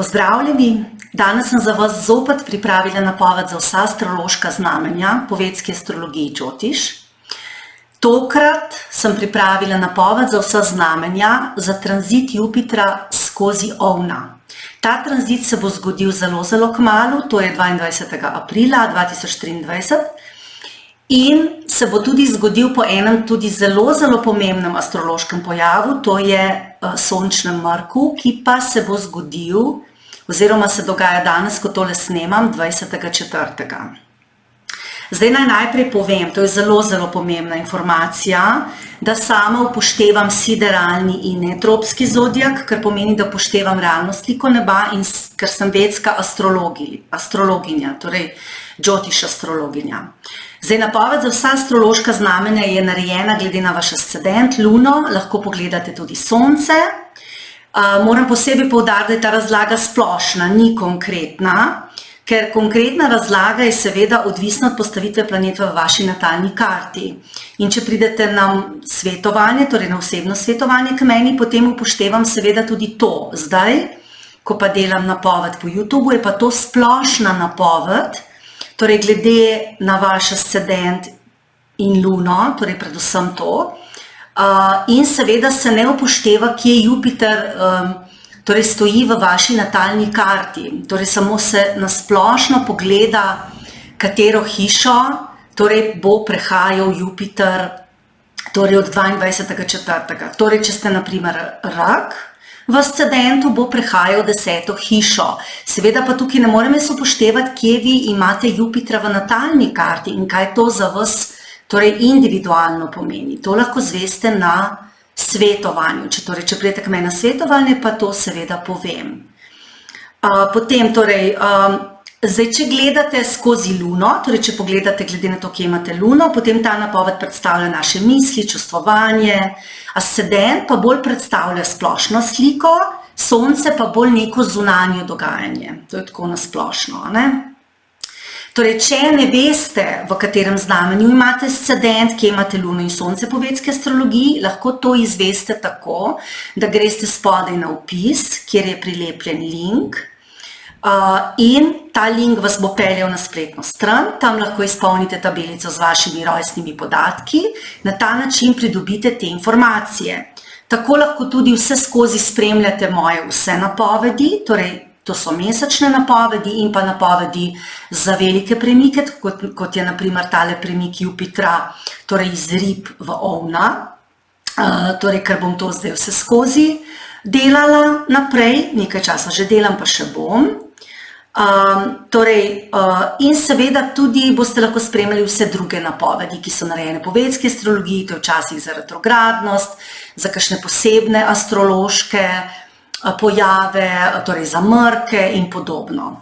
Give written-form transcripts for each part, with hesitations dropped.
Pozdravljeni, danes sem za vas zopet pripravila napoved za vsa astrološka znamenja po vedski astrologiji Džotiš. Tokrat sem pripravila napoved za vsa znamenja za tranzit Jupitra skozi Ovna. Ta tranzit se bo zgodil zelo kmalu, to je 22. aprila 2023 in se bo tudi zgodil po enem tudi zelo pomembnem astrološkem pojavu, to je sončnem mrku, ki pa se bo zgodil oziroma se dogaja danes, ko tole snemam, 20.4. Zdaj naj najprej povem, to je zelo pomembna informacija, da sama upoštevam sideralni in netropski zodijak, kar pomeni, da upoštevam realno sliko neba in ker sem vedska astrologinja, torej Džotiš astrologinja. Zdaj, napoved za vsa astrološka znamenja je narejena glede na vaš ascendent, luno, lahko pogledate tudi sonce. Moram posebej poudariti, da je ta razlaga splošna, ni konkretna, ker konkretna razlaga je seveda odvisna od postavitve planeta v vaši natalni karti. In če pridete na svetovanje, torej na osebno svetovanje k meni, potem upoštevam seveda tudi to. Zdaj, ko pa delam napoved po YouTubeu, je pa to splošna napoved, torej glede na vaš ascendent in luno, torej predvsem to. In seveda se ne upošteva, kje Jupiter torej stoji v vaši natalni karti. Torej samo se nasplošno pogleda, katero hišo torej bo prehajal Jupiter torej od 22.4. Torej, če ste na primer rak, v ascendentu bo prehajal 10. hišo. Seveda pa tukaj ne morem jaz upoštevati, kje vi imate Jupitra v natalni karti in kaj to za vas torej individualno pomeni. To lahko zveste na svetovanju. Če pridete k meni na svetovanje, pa to seveda povem. Potem, zdaj, če gledate skozi luno, torej če pogledate glede na to, kje imate luno, potem ta napoved predstavlja naše misli, čustvovanje, ascendent pa bolj predstavlja splošno sliko, sonce pa bolj neko zunanje dogajanje. To je tako na splošno, ne? Torej, če ne veste, v katerem znamenju imate ascendent, kje imate luno in sonce po vedski astrologiji, lahko to izveste tako, da greste spodaj na opis, kjer je prilepljen link in ta link vas bo peljal na spletno stran, tam lahko izpolnite tabelico z vašimi rojstnimi podatki, na ta način pridobite te informacije. Tako lahko tudi vse skozi spremljate moje vse napovedi, torej to so mesečne napovedi in pa napovedi za velike premike, kot je na primer tale premik Jupitra, torej iz Rib v Ovna, torej ker bom to zdaj vse skozi delala naprej, nekaj časa že delam, pa še bom. In seveda tudi boste lahko spremljali vse druge napovedi, ki so narejene po vedski astrologiji, to je včasih za retrogradnost, za kakšne posebne astrološke pojave, torej za mrke in podobno.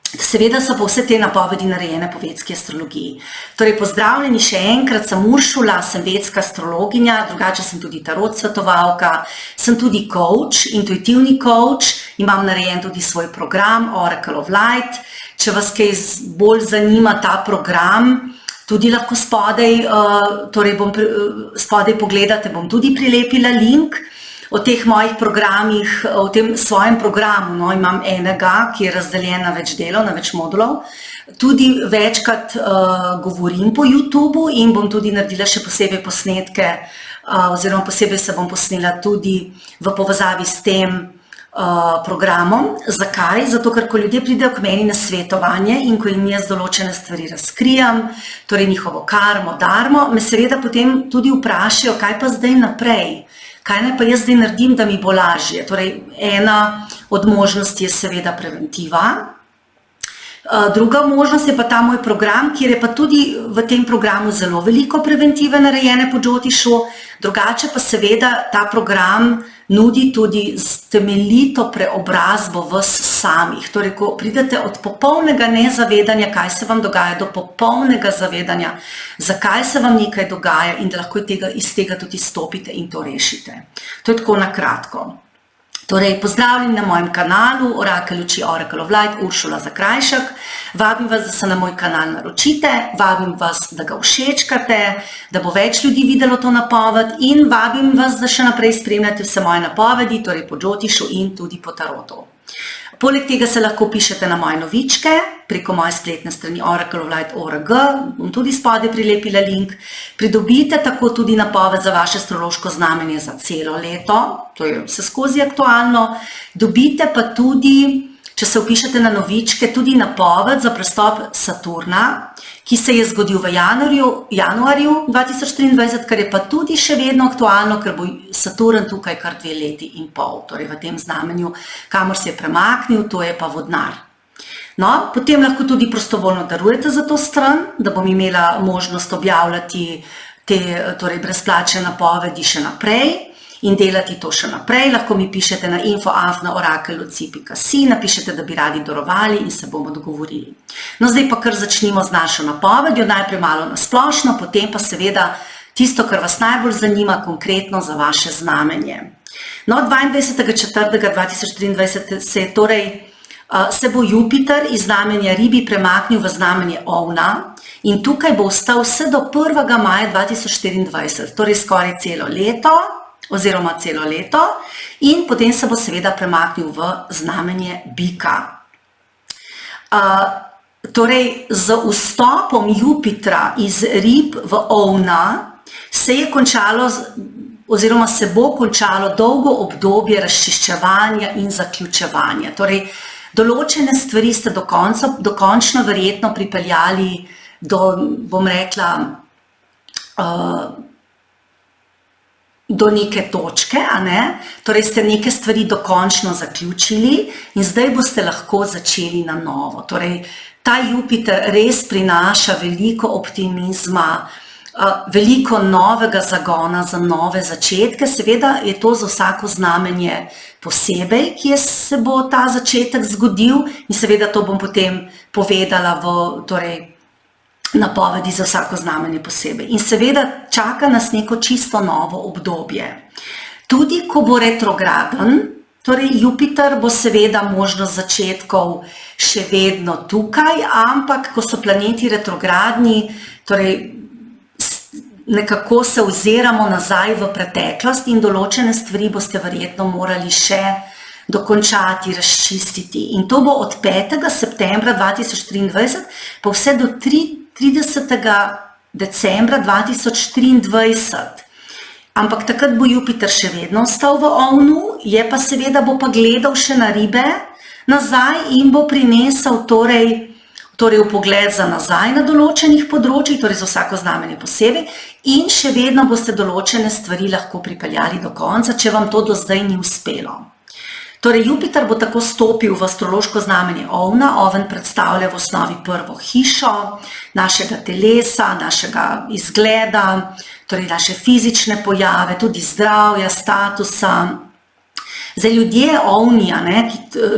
Seveda so pa vse te napovedi narejene po vedski astrologiji. Torej, pozdravljeni še enkrat, sem Uršula, sem vedska astrologinja, drugače sem tudi tarot svetovalka, sem tudi coach, intuitivni coach, imam narejen tudi svoj program Oracle of Light. Če vas kaj bolj zanima ta program, tudi lahko spodaj pogledate, bom tudi prilepila link. O teh mojih programih, o tem svojem programu, imam enega, ki je razdeljen na več delov, na več modulov. Tudi večkrat govorim po YouTubeu in bom tudi naredila še posebej posnetke, oziroma posebej se bom posnela tudi v povezavi s tem programom. Zakaj? Zato, ker ko ljudje pridejo k meni na svetovanje in ko jim jaz določene stvari razkrijam, torej njihovo karmo, darmo, me seveda potem tudi vprašajo, kaj pa zdaj naprej. Kaj naj pa jaz zdaj naredim, da mi bo lažje? Torej, ena od možnosti je seveda preventiva. Druga možnost je pa ta moj program, kjer je pa tudi v tem programu zelo veliko preventive narejene po Džotišu, drugače pa seveda ta program nudi tudi temeljito preobrazbo vas samih. Torej, ko pridete od popolnega nezavedanja, kaj se vam dogaja, do popolnega zavedanja, zakaj se vam nekaj dogaja in da lahko iz tega tudi stopite in to rešite. To je tako na kratko. Torej, pozdravljeni na mojem kanalu Orakelj luči Oracle of Light, Uršula Zakrajšek. Vabim vas, da se na moj kanal naročite, vabim vas, da ga všečkate, da bo več ljudi videlo to napoved in vabim vas, da še naprej spremljate vse moje napovedi, torej po Džotišu in tudi po tarotu. Poleg tega se lahko pišete na moje novičke preko moje spletne strani oracleoflight.org, bom tudi spodaj prilepila link. Pridobite tako tudi napoved za vaše astrološko znamenje za celo leto, to je vse skozi aktualno. Dobite pa tudi, če se vpišete na novičke, tudi napoved za prestop Saturna, ki se je zgodil v januarju 2023, kar je pa tudi še vedno aktualno, ker bo Saturn tukaj kar 2 leti in pol, torej v tem znamenju, kamor se je premaknil, to je pa vodnar. No, potem lahko tudi prostovoljno darujete za to stran, da bom imela možnost objavljati te torej brezplačne napovedi še naprej in delati to še naprej. Lahko mi pišete na info@orakelluci.si, napišete, da bi radi darovali in se bomo dogovorili. No, zdaj pa kar začnimo z našo napovedjo, najprej malo na splošno, potem pa seveda tisto, kar vas najbolj zanima konkretno za vaše znamenje. No, 22.4.2023 se bo Jupiter iz znamenja Ribi premaknil v znamenje Ovna in tukaj bo ostal vse do 1. maja 2024, torej skoraj celo leto, oziroma celo leto, in potem se bo seveda premaknil v znamenje Bika. Torej, z vstopom Jupitra iz Rib v Ovna se je končalo, oziroma se bo končalo dolgo obdobje razčiščevanja in zaključevanja. Torej, določene stvari ste dokončno verjetno pripeljali do, bom rekla, do neke točke, a ne? Torej ste neke stvari dokončno zaključili in zdaj boste lahko začeli na novo. Torej, ta Jupiter res prinaša veliko optimizma, veliko novega zagona za nove začetke. Seveda je to za vsako znamenje posebej, kje se bo ta začetek zgodil in seveda to bom potem povedala v napovedi za vsako znamenje posebej. In seveda čaka nas neko čisto novo obdobje. Tudi ko bo retrograden, torej Jupiter bo seveda možnost začetkov še vedno tukaj, ampak ko so planeti retrogradni, torej nekako se oziramo nazaj v preteklost in določene stvari boste verjetno morali še dokončati, razčistiti. In to bo od 5. septembra 2023 pa vse do 30. decembra 2023. Ampak takrat bo Jupiter še vedno ostal v Ovnu, je pa seveda bo pa gledal še na Ribe nazaj in bo prinesel torej vpogled za nazaj na določenih področjih, torej za vsako znamenje posebej, in še vedno boste določene stvari lahko pripeljali do konca, če vam to do zdaj ni uspelo. Torej, Jupiter bo tako stopil v astrološko znamenje Ovna. Oven predstavlja v osnovi prvo hišo našega telesa, našega izgleda, torej naše fizične pojave, tudi zdravja, statusa. Zdaj, ljudje Ovni,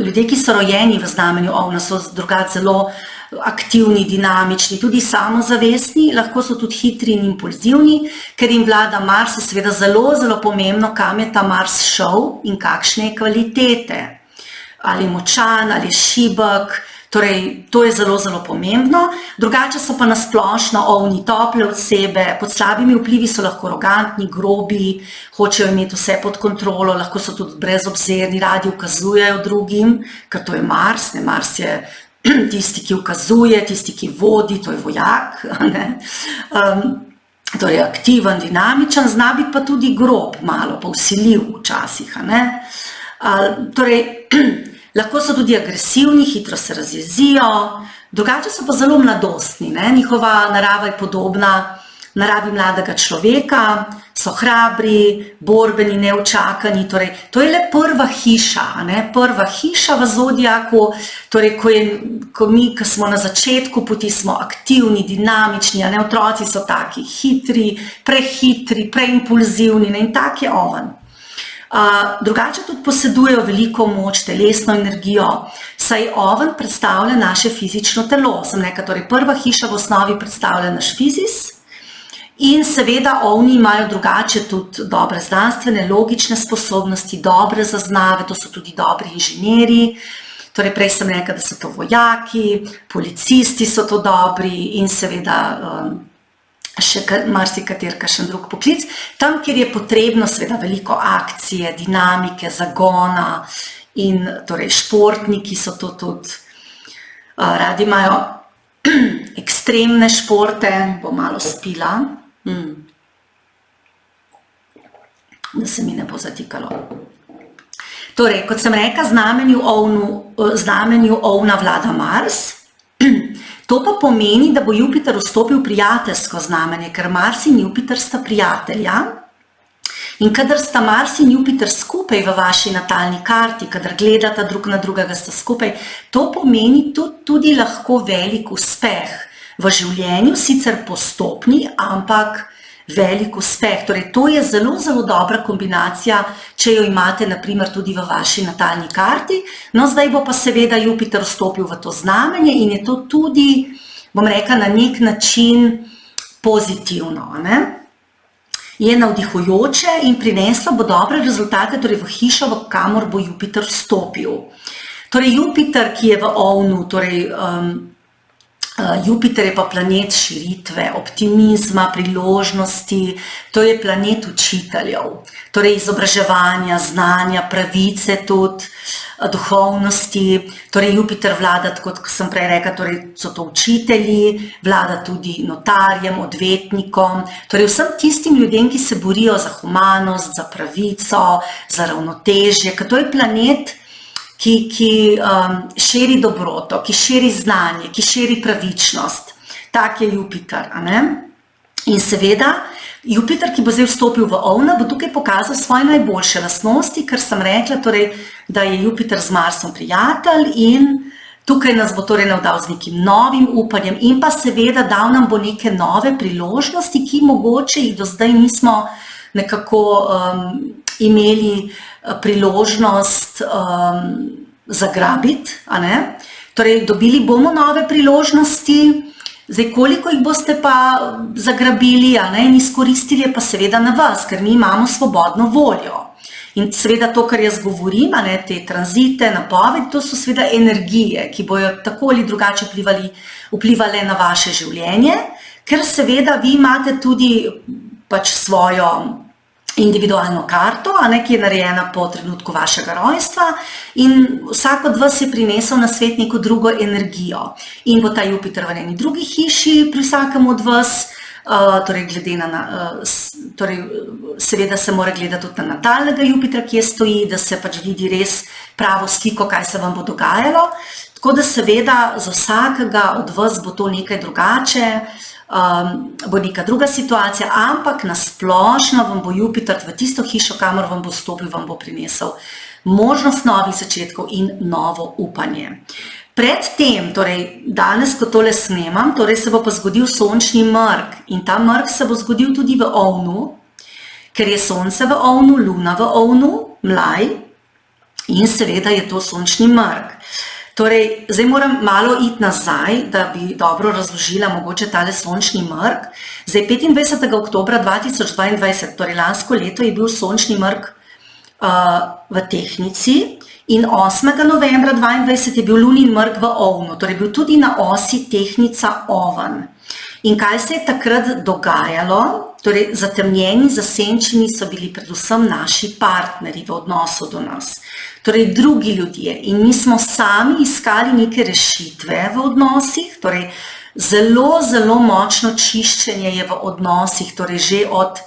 ljudje, ki so rojeni v znamenju Ovna, so drugače zelo aktivni, dinamični, tudi samozavestni, lahko so tudi hitri in impulzivni, ker jim vlada Mars, je seveda zelo, zelo pomembno, kam je ta Mars šel in kakšne je kvalitete. Ali močan, ali šibek, torej to je zelo, zelo pomembno. Drugače so pa nasplošno Ovni tople osebe, pod slabimi vplivi so lahko arogantni, grobi, hočejo imeti vse pod kontrolo, lahko so tudi brezobzirni, radi ukazujejo drugim, ker to je Mars, Mars je tisti, ki ukazuje, tisti, ki vodi, to je vojak, torej aktiven, dinamičen, zna biti pa tudi grob, malo pa vsiljiv včasih. Torej, lahko so tudi agresivni, hitro se razjezijo, drugače so pa zelo mladostni, njihova narava je podobna naravi mladega človeka, so hrabri, borbeni, neučakani, torej to je le prva hiša, prva hiša v zodiaku, torej ko mi, ko smo na začetku poti, smo aktivni, dinamični, otroci so taki hitri, preimpulzivni in tak je Oven. Drugače tudi posedujejo veliko moč, telesno energijo, saj Oven predstavlja naše fizično telo. Sem rekla, torej prva hiša v osnovi predstavlja naš fizis, in seveda Ovni imajo drugače tudi dobre znanstvene, logične sposobnosti, dobre zaznave, to so tudi dobri inženirji. Torej prej sem rekla, da so to vojaki, policisti so to dobri in seveda še marsikater kakšen drug poklic. Tam, kjer je potrebno seveda veliko akcije, dinamike, zagona in torej športniki so to tudi, radi imajo ekstremne športe, bom malo spila, da se mi ne bo zatikalo. Torej, kot sem rekla, znamenju ovna vlada Mars. To pa pomeni, da bo Jupiter vstopil v prijateljsko znamenje, ker Mars in Jupiter sta prijatelja. In kadar sta Mars in Jupiter skupaj v vaši natalni karti, kadar gledata drug na drugega, sta skupaj, to pomeni tudi lahko velik uspeh v življenju, sicer postopni, ampak velik uspeh. Torej, to je zelo, zelo dobra kombinacija, če jo imate, na primer, tudi v vaši natalni karti. No, zdaj bo pa seveda Jupiter vstopil v to znamenje in je to tudi, bom rekla, na nek način pozitivno, ne? Je navdihujoče in prineslo bo dobre rezultate, torej v hišo, v kamor bo Jupiter vstopil. Torej, Jupiter, ki je v ovnu, torej Jupiter je pa planet širitve, optimizma, priložnosti, to je planet učiteljev, torej izobraževanja, znanja, pravice tudi, duhovnosti, torej Jupiter vlada, kot sem prej rekla, torej so to učitelji, vlada tudi notarjem, odvetnikom, torej vsem tistim ljudem, ki se borijo za humanost, za pravico, za ravnotežje, ker to je planet, ki širi dobroto, ki širi znanje, ki širi pravičnost. Tak je Jupiter, a ne? In seveda, Jupiter, ki bo zdaj vstopil v ovna, bo tukaj pokazal svoje najboljše lastnosti, ker sem rekla, torej, da je Jupiter z Marsom prijatelj in tukaj nas bo torej navdal z nekim novim upanjem in pa seveda dal nam bo neke nove priložnosti, ki mogoče jih do zdaj nismo nekako imeli priložnost zagrabiti, a ne? Torej, dobili bomo nove priložnosti, zdaj koliko jih boste pa zagrabili, a ne, in izkoristili, je pa seveda na vas, ker mi imamo svobodno voljo. In seveda to, kar jaz govorim, a ne, te tranzite, napovedi, to so seveda energije, ki bojo tako ali drugače vplivale na vaše življenje, ker seveda vi imate tudi pač svojo individualno karto, a ne, ki je narejena po trenutku vašega rojstva in vsak od vas je prinesel na svet neko drugo energijo. In bo ta Jupiter v eni drugi hiši pri vsakem od vas, torej glede na, torej seveda se mora gledati tudi na natalnega Jupitra, ki je stoji, da se pač vidi res pravo sliko, kaj se vam bo dogajalo. Tako da seveda za vsakega od vas bo to nekaj drugače, bo neka druga situacija, ampak na splošno vam bo Jupiter v tisto hišo, kamor vam bo vstopil, vam bo prinesel možnost novih začetkov in novo upanje. Predtem, torej danes, ko tole snemam, torej se bo pa zgodil sončni mrk in ta mrk se bo zgodil tudi v ovnu, ker je sonce v ovnu, luna v ovnu, mlaj in seveda je to sončni mrk. Torej, zdaj moram malo iti nazaj, da bi dobro razložila mogoče tale sončni mrk. Zdaj, 25. oktobra 2022, torej lansko leto, je bil sončni mrk v Tehnici in 8. novembra 2022 je bil lunin mrk v ovnu, torej bil tudi na osi Tehnica oven. In kaj se je takrat dogajalo? Torej, zatemnjeni, zasenčeni so bili predvsem naši partnerji v odnosu do nas. Torej, drugi ljudje. In mi smo sami iskali neke rešitve v odnosih, torej zelo, zelo močno čiščenje je v odnosih, torej že od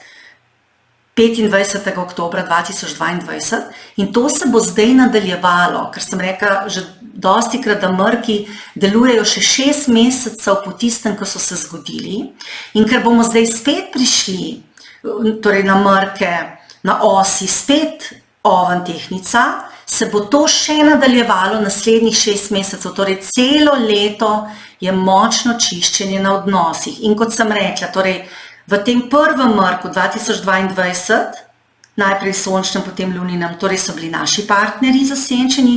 25. oktobra 2022 in to se bo zdaj nadaljevalo, ker sem rekla že dostikrat, da mrki delujejo še 6 mesecev po tistem, ko so se zgodili in ker bomo zdaj spet prišli, torej na mrke, na osi, spet oven Tehnica, se bo to še nadaljevalo naslednjih 6 mesecev, torej celo leto je močno čiščenje na odnosih. In kot sem rekla, torej v tem prvem mrku 2022, najprej sončnem, potem luninem, torej so bili naši partnerji zasenčeni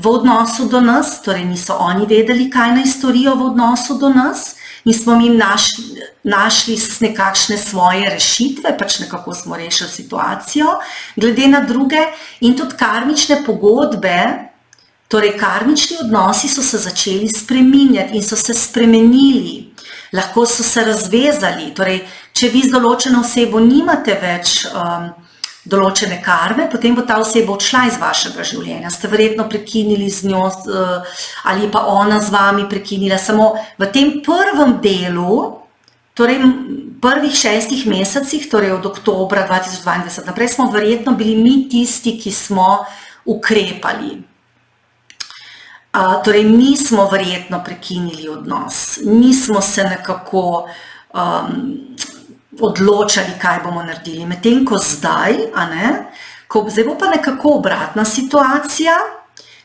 v odnosu do nas, torej niso oni vedeli, kaj naj storijo v odnosu do nas, in smo jim našli nekakšne svoje rešitve, pač nekako smo rešili situacijo, glede na druge in tudi karmične pogodbe, torej karmični odnosi so se začeli spreminjati in so se spremenili. Lahko so se razvezali, torej, če vi z določeno osebo nimate več določene karme, potem bo ta oseba odšla iz vašega življenja. Ste verjetno prekinili z njo ali pa ona z vami prekinila. Samo v tem prvem delu, torej prvih 6 mesecih, torej od oktobra 2022 naprej, smo verjetno bili mi tisti, ki smo ukrepali. Torej, mi smo verjetno prekinili odnos. Mi smo se nekako odločali, kaj bomo naredili. Medtem ko zdaj, zdaj bo pa nekako obratna situacija,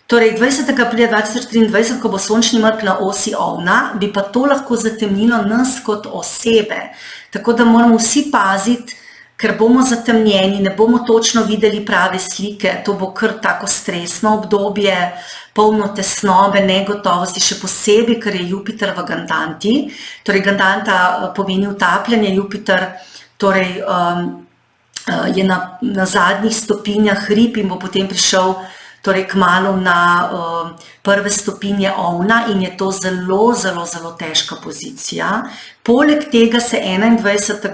torej 20. aprila 2023, ko bo sončni mrk na osi ovna, bi pa to lahko zatemnilo nas kot osebe. Tako da moramo vsi paziti, ker bomo zatemnjeni, ne bomo točno videli prave slike, to bo kar tako stresno obdobje, polno tesnobe, negotovosti, še posebej, ker je Jupiter v Gandanti. Torej, Gandanta pomeni utapljanje, Jupiter torej, je na zadnjih stopinjah rib in bo potem prišel torej kmalu na prve stopinje ovna in je to zelo, zelo, zelo težka pozicija. Poleg tega se 21.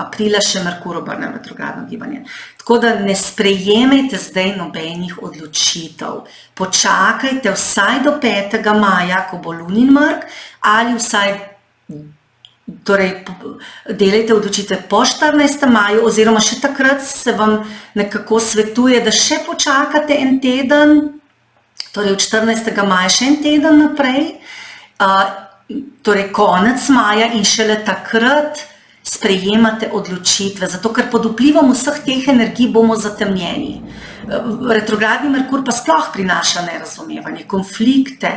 aprila še Merkur obrne v retrogradno gibanje. Tako da ne sprejemajte zdaj nobenih odločitev. Počakajte vsaj do 5. maja, ko bo lunin mrk, ali vsaj torej, delajte odločitve po 14. maju, oziroma še takrat se vam nekako svetuje, da še počakate en teden, torej od 14. maja še en teden naprej, torej konec maja in šele takrat sprejemate odločitve, zato ker pod vplivom vseh teh energij bomo zatemnjeni. Retrogradni Merkur pa sploh prinaša nerazumevanje, konflikte,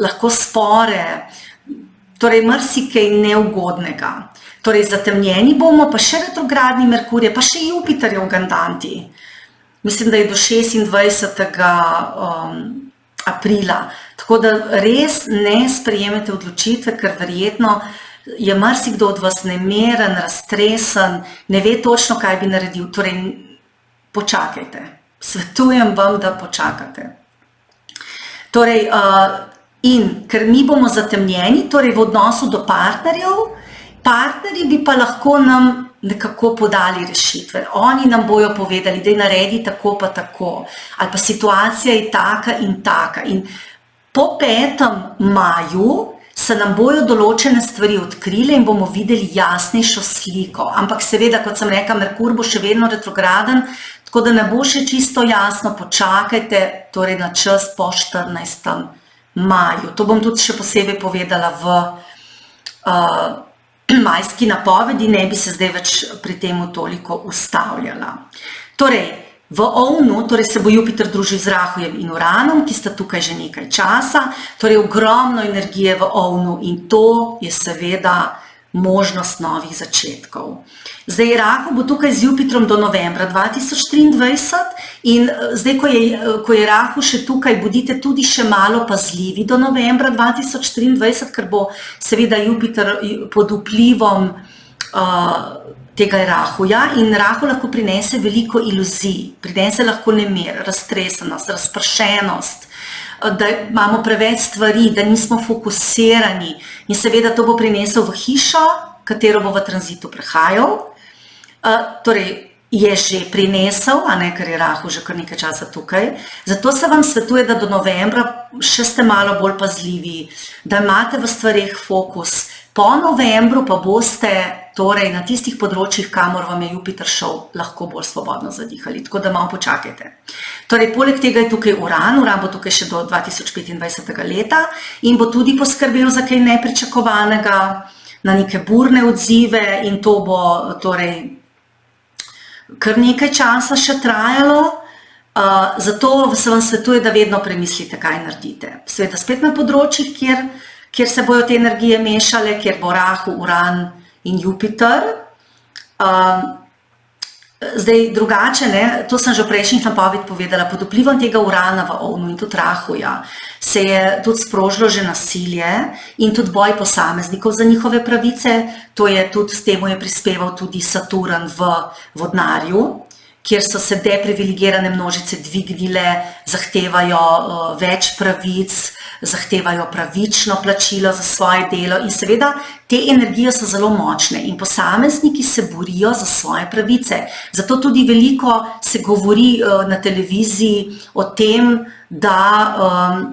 lahko spore, torej marsikaj neugodnega. Torej zatemnjeni bomo, pa še retrogradni Merkur je, pa še Jupiter je v Gandanti. Mislim, da je do 26. aprila. Tako da res ne sprejemete odločitve, ker verjetno je marsikdo od vas nemeren, raztresen, ne ve točno, kaj bi naredil. Torej, počakajte. Svetujem vam, da počakate. Torej, in ker mi bomo zatemnjeni, torej v odnosu do partnerjev, partnerji bi pa lahko nam nekako podali rešitve. Oni nam bojo povedali, da naredi tako pa tako, ali pa situacija je taka in taka. In po 5. maju se nam bojo določene stvari odkrile in bomo videli jasnejšo sliko. Ampak seveda, kot sem rekla, Merkur bo še vedno retrograden, tako da ne bo še čisto jasno, počakajte torej na čas po 14. maju. To bom tudi še posebej povedala v majski napovedi, ne bi se zdaj več pri temu toliko ustavljala. Torej, v ovnu torej se bo Jupiter družil z Rahujem in Uranom, ki sta tukaj že nekaj časa, torej ogromno energije v ovnu in to je seveda možnost novih začetkov. Zdaj, Rahu bo tukaj z Jupitrom do novembra 2023 in zdaj, ko je Rahu še tukaj, bodite tudi še malo pazljivi do novembra 2023, ker bo seveda Jupiter pod vplivom tega Rahuja in Rahu lahko prinese veliko iluzij, prinese lahko nemir, raztresenost, razpršenost, da imamo preveč stvari, da nismo fokusirani in seveda to bo prinesel v hišo, katero bo v tranzitu prehajal. Torej, je že prinesel, ker je Rahu že kar nekaj časa tukaj. Zato se vam svetuje, da do novembra še ste malo bolj pazljivi, da imate v stvareh fokus. Po novembru pa boste torej na tistih področjih, kamor vam je Jupiter šel, lahko bolj svobodno zadihali. Tako da malo počakajte. Torej, poleg tega je tukaj Uran bo tukaj še do 2025. leta in bo tudi poskrbel za kaj nepričakovanega, na neke burne odzive in to bo torej kar nekaj časa še trajalo, zato se vam svetuje, da vedno premislite, kaj naredite. Seveda spet na področjih, kjer se bojo te energije mešale, kjer bo Rahu, Uran in Jupiter. Zdaj drugače, to sem že v prejšnjih napoved povedala, pod vplivom tega Urana v ovnu in tudi Rahuja se je tudi sprožilo že nasilje in tudi boj posameznikov za njihove pravice. To je tudi, s temu je prispeval tudi Saturn v Vodnarju, kjer so se deprivilegirane množice dvignile, zahtevajo več pravic, zahtevajo pravično plačilo za svoje delo in seveda te energije so zelo močne in posamezniki se borijo za svoje pravice. Zato tudi veliko se govori na televiziji o tem, da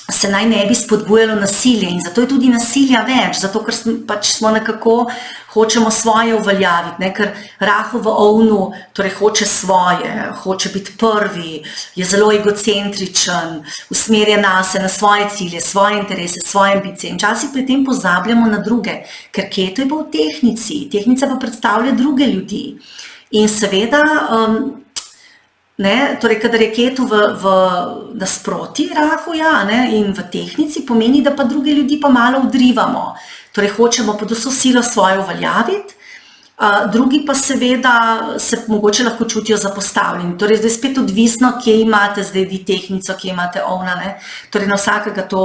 se naj ne bi spodbujalo nasilje in zato je tudi nasilja več, zato ker pač smo nekako hočemo svoje uveljaviti, ker Rahu v ovnu torej hoče svoje, hoče biti prvi, je zelo egocentričen, usmerjen nase, na svoje cilje, svoje interese, svoje ambicije in včasih pri tem pozabljamo na druge, ker Ketu je pa v tehnici, tehnica pa predstavlja druge ljudi in seveda torej, kadar je Ketu v nasproti Rahuja in v tehnici, pomeni, da pa druge ljudi pa malo odrivamo. Torej, hočemo pod vso silo svoje uveljaviti, drugi pa seveda se mogoče lahko čutijo zapostavljeni. Torej, zdaj spet odvisno, kje imate zdaj vi tehnico, kje imate ovna, Torej, na vsakega to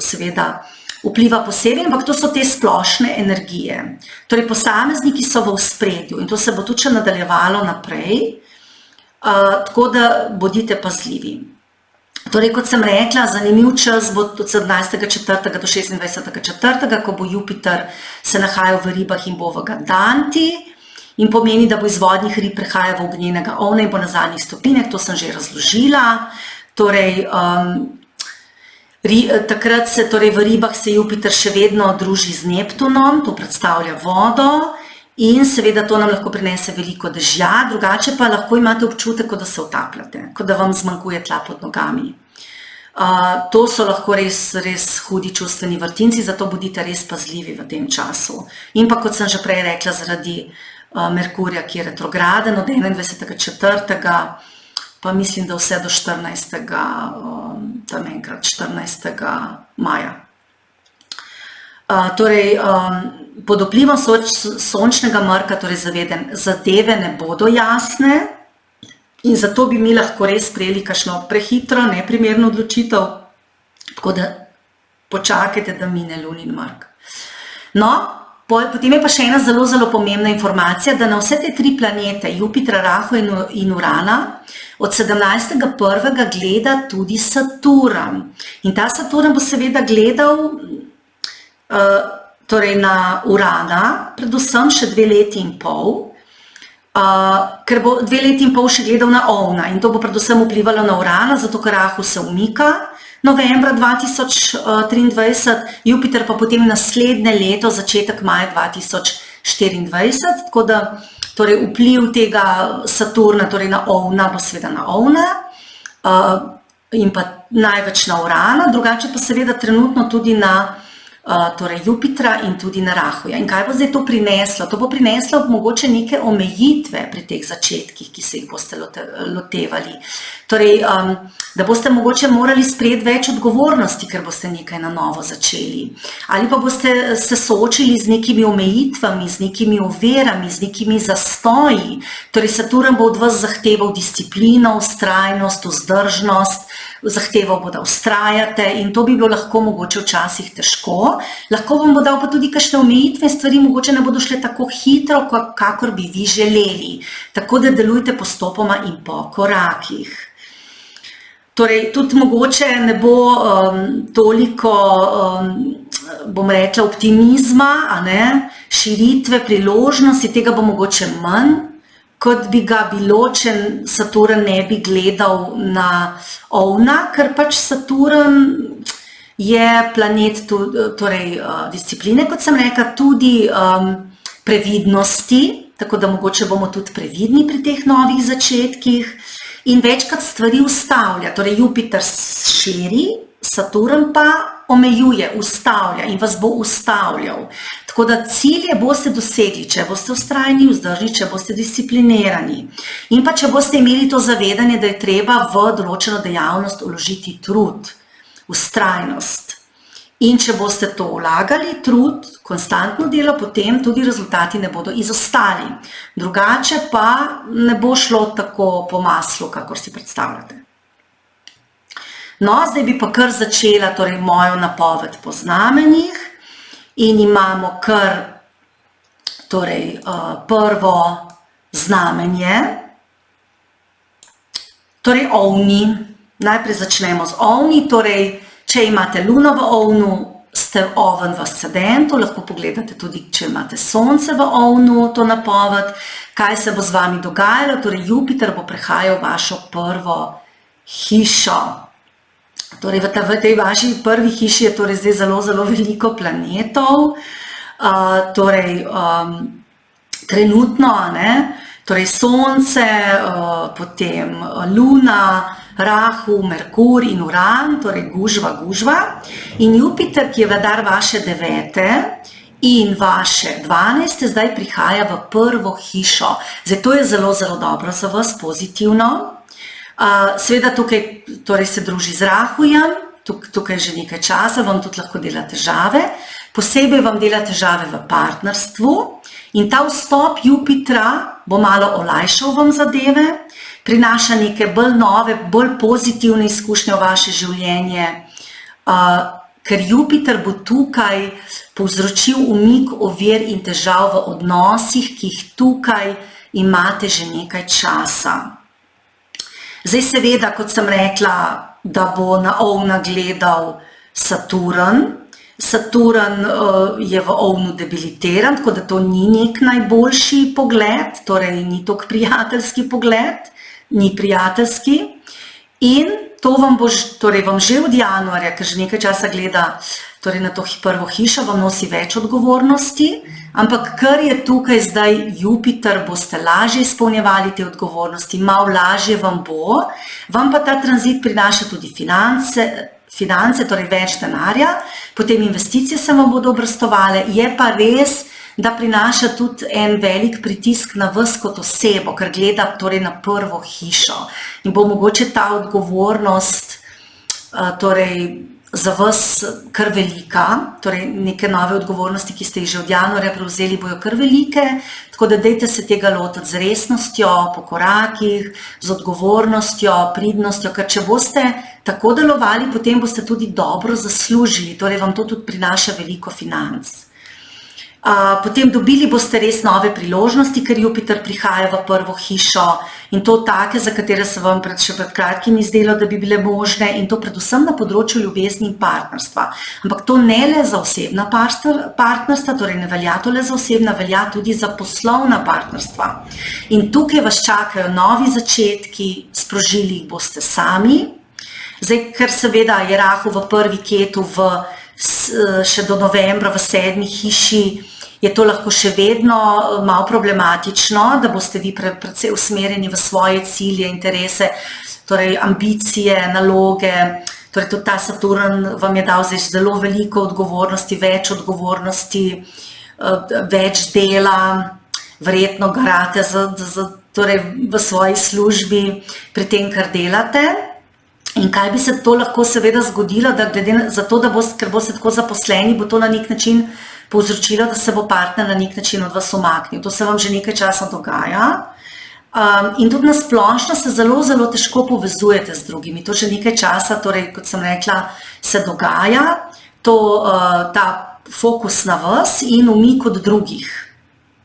seveda vpliva posebej, ampak to so te splošne energije. Torej, posamezniki so v ospredju in to se bo tudi še nadaljevalo naprej. Tako da bodite pazljivi. Torej, kot sem rekla, zanimiv čas bo od 17.4. do 26.4., ko bo Jupiter se nahajal v ribah in bo v Gandanti in pomeni, da bo iz vodnih rib prehajal v ognjenega ovna in bo na zadnjih stopinjah, to sem že razložila. Torej, takrat se torej v ribah se Jupiter še vedno druži z Neptunom, to predstavlja vodo, in seveda to nam lahko prinese veliko dežja, drugače pa lahko imate občutek, kot da se utapljate, kot da vam zmanjkuje tla pod nogami. To so lahko res hudi čustveni vrtinci, zato bodite res pazljivi v tem času. In pa, kot sem že prej rekla, zaradi Merkurja, ki je retrograden od 21.4., pa mislim, da vse do 14. maja. Torej, pod vplivom sončnega mrka, torej zadeve ne bodo jasne in zato bi mi lahko res sprejeli kakšno prehitro, neprimerno odločitev, tako da počakajte, da mine lunin mrk. No, potem je pa še ena zelo, zelo pomembna informacija, da na vse te tri planete, Jupitra, Rahu in Urana, od 17.1. gleda tudi Saturn. In ta Saturn bo seveda gledal torej na Urana, predvsem še 2 leti in pol, ker bo 2 leti in pol še gledal na ovna in to bo predvsem vplivalo na Urana, zato ker Rahu se umika novembra 2023, Jupiter pa potem naslednje leto, začetek maja 2024, tako da torej vpliv tega Saturna, torej na ovna, bo seveda na ovna in pa največ na Urana, drugače pa seveda trenutno tudi na torej Jupitra in tudi na Rahuja. In kaj bo zdaj to prineslo? To bo prineslo mogoče neke omejitve pri teh začetkih, ki se jih boste lotevali. Torej, da boste mogoče morali sprejeti več odgovornosti, ker boste nekaj na novo začeli. Ali pa boste se soočili z nekimi omejitvami, z nekimi ovirami, z nekimi zastoji. Torej, Saturn bo od vas zahteval disciplino, vztrajnost, vzdržnost, zahteval bo, da vztrajate in to bi bilo lahko mogoče včasih težko. Lahko vam bo dal pa tudi kakšne omejitve, stvari mogoče ne bodo šle tako hitro, kakor bi vi želeli. Tako da delujte postopoma in po korakih. Torej, tudi mogoče ne bo toliko, bom rekla, optimizma, širitve, priložnosti, tega bo mogoče manj, kot bi ga bilo, če Saturn ne bi gledal na ovna, ker pač Saturn je planet torej, discipline, kot sem rekla, tudi previdnosti, tako da mogoče bomo tudi previdni pri teh novih začetkih in večkrat stvari ustavlja. Torej, Jupiter širi, Saturn pa omejuje, ustavlja in vas bo ustavljal. Tako da cilje boste dosegli, če boste vztrajni, vzdržni, če boste disciplinirani. In pa če boste imeli to zavedanje, da je treba v določeno dejavnost vložiti trud, vztrajnost. In če boste to vlagali, trud, konstantno delo, potem tudi rezultati ne bodo izostali. Drugače pa ne bo šlo tako po maslu, kakor si predstavljate. No, zdaj bi pa kar začela torej, mojo napoved po znamenjih in imamo kar torej, prvo znamenje, Torej, ovni. Najprej začnemo z ovni. Torej, če imate luno v ovnu, ste oven v ascendentu, lahko pogledate tudi, če imate sonce v ovnu, to napoved, kaj se bo z vami dogajalo. Torej, Jupiter bo prehajal vašo prvo hišo. Torej, v tej vaši prvi hiši je torej zdaj zelo, zelo veliko planetov. Trenutno, torej sonce, potem luna, Rahu, Merkur in Uran, torej gužva. In Jupiter, ki je vladar vaše 9. in vaše 12. zdaj prihaja v prvo hišo. Zdaj, to je zelo, zelo dobro za vas, pozitivno. Seveda tukaj torej se druži z Rahujem, tukaj že nekaj časa, vam tudi lahko dela težave. Posebej vam dela težave v partnerstvu in ta vstop Jupitra bo malo olajšal vam zadeve, prinaša neke bolj nove, bolj pozitivne izkušnje v vaše življenje, ker Jupiter bo tukaj povzročil umik ovir in težav v odnosih, ki jih tukaj imate že nekaj časa. Zdaj seveda, kot sem rekla, da bo na ovna gledal Saturn. Saturn je v ovnu debilitiran, tako da to ni nek najboljši pogled, torej ni tok prijateljski pogled, ni prijateljski. In to vam bo, torej vam že od januarja, ker že nekaj časa gleda torej na to prvo hišo, vam nosi več odgovornosti, ampak ker je tukaj zdaj Jupiter, boste lažje izpolnjevali te odgovornosti, malo lažje vam bo, vam pa ta tranzit prinaša tudi finance, torej več denarja, potem investicije se vam bodo obrestovale, je pa res, da prinaša tudi en velik pritisk na vas kot osebo, ker gleda torej na prvo hišo in bo mogoče ta odgovornost torej za vas kar velika, torej neke nove odgovornosti, ki ste jih že od januarja prevzeli, bojo kar velike, tako da dajte se tega lotiti z resnostjo, po korakih, z odgovornostjo, pridnostjo, ker če boste tako delovali, potem boste tudi dobro zaslužili, torej vam to tudi prinaša veliko financ. Potem dobili boste res nove priložnosti, ker Jupiter prihaja v prvo hišo in to take, za katere se vam še pred kratkim izdelo, da bi bile možne in to predvsem na področju ljubezni in partnerstva. Ampak to ne le za osebna partnerstva, torej ne velja to le za osebna, velja tudi za poslovna partnerstva. In tukaj vas čakajo novi začetki, sprožili jih boste sami. Zdaj, ker seveda je Rahu v prvi ketu še do novembra v 7. hiši, je to lahko še vedno malo problematično, da boste vi precej usmerjeni v svoje cilje, interese, torej ambicije, naloge, torej tudi ta Saturn vam je dal zdaj zelo veliko odgovornosti, več dela, verjetno garate torej v svoji službi pri tem, kar delate. In kaj bi se to lahko seveda zgodilo, da glede za to, ker boste tako zaposleni, bo to na nek način povzročilo, da se bo partner na nek način od vas umaknil. To se vam že nekaj časa dogaja. In tudi na splošno se zelo, zelo težko povezujete z drugimi. To že nekaj časa, torej, kot sem rekla, se dogaja, ta fokus na vas in umik od drugih.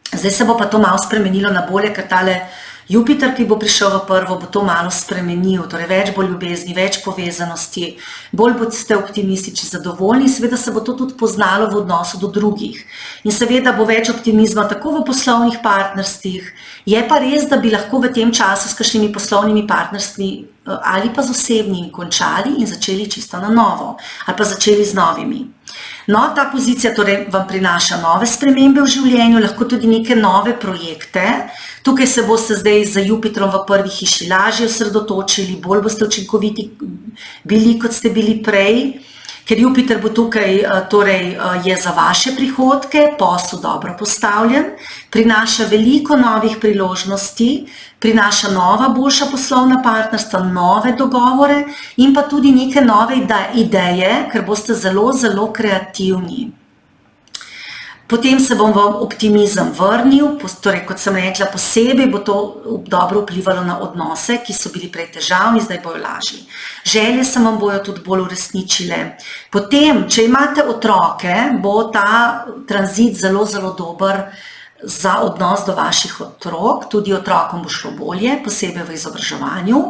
Zdaj se bo pa to malo spremenilo na bolje, ker tale Jupiter, ki bo prišel v prvo, bo to malo spremenil, torej več bo ljubezni, več povezanosti, bolj boste optimistični, zadovoljni, seveda se bo to tudi poznalo v odnosu do drugih. In seveda bo več optimizma tako v poslovnih partnerstvih, je pa res, da bi lahko v tem času s kakšnimi poslovnimi partnerstvi ali pa z osebnimi končali in začeli čisto na novo, ali pa začeli z novimi. No, ta pozicija torej vam prinaša nove spremembe v življenju, lahko tudi neke nove projekte. Tukaj se boste zdaj z Jupitrom v prvi hiši lažje osredotočili, bolj boste učinkoviti bili, kot ste bili prej, ker Jupiter bo tukaj, torej je za vaše prihodke, posel dobro postavljen, prinaša veliko novih priložnosti, prinaša nova, boljša poslovna partnerstva, nove dogovore in pa tudi neke nove ideje, ker boste zelo, zelo kreativni. Potem se bom vam optimizem vrnil, torej, kot sem rekla, posebej bo to dobro vplivalo na odnose, ki so bili prej težavni, zdaj bojo lažji. Želje se vam bojo tudi bolj uresničile. Potem, če imate otroke, bo ta tranzit zelo, zelo dober za odnos do vaših otrok, tudi otrokom bo šlo bolje, posebej v izobraževanju.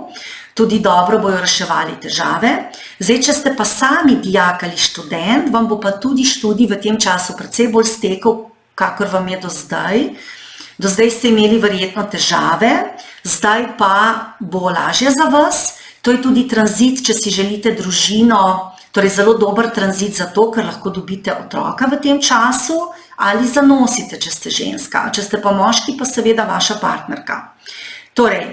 tudi dobro bojo reševali težave. Zdaj, če ste pa sami dijak ali študent, vam bo pa tudi študij v tem času precej bolj stekel, kakor vam je do zdaj. Do zdaj ste imeli verjetno težave, zdaj pa bo lažje za vas. To je tudi tranzit, če si želite družino, torej zelo dober tranzit zato, ker lahko dobite otroka v tem času ali zanosite, če ste ženska. Če ste pa moški, pa seveda vaša partnerka. Torej,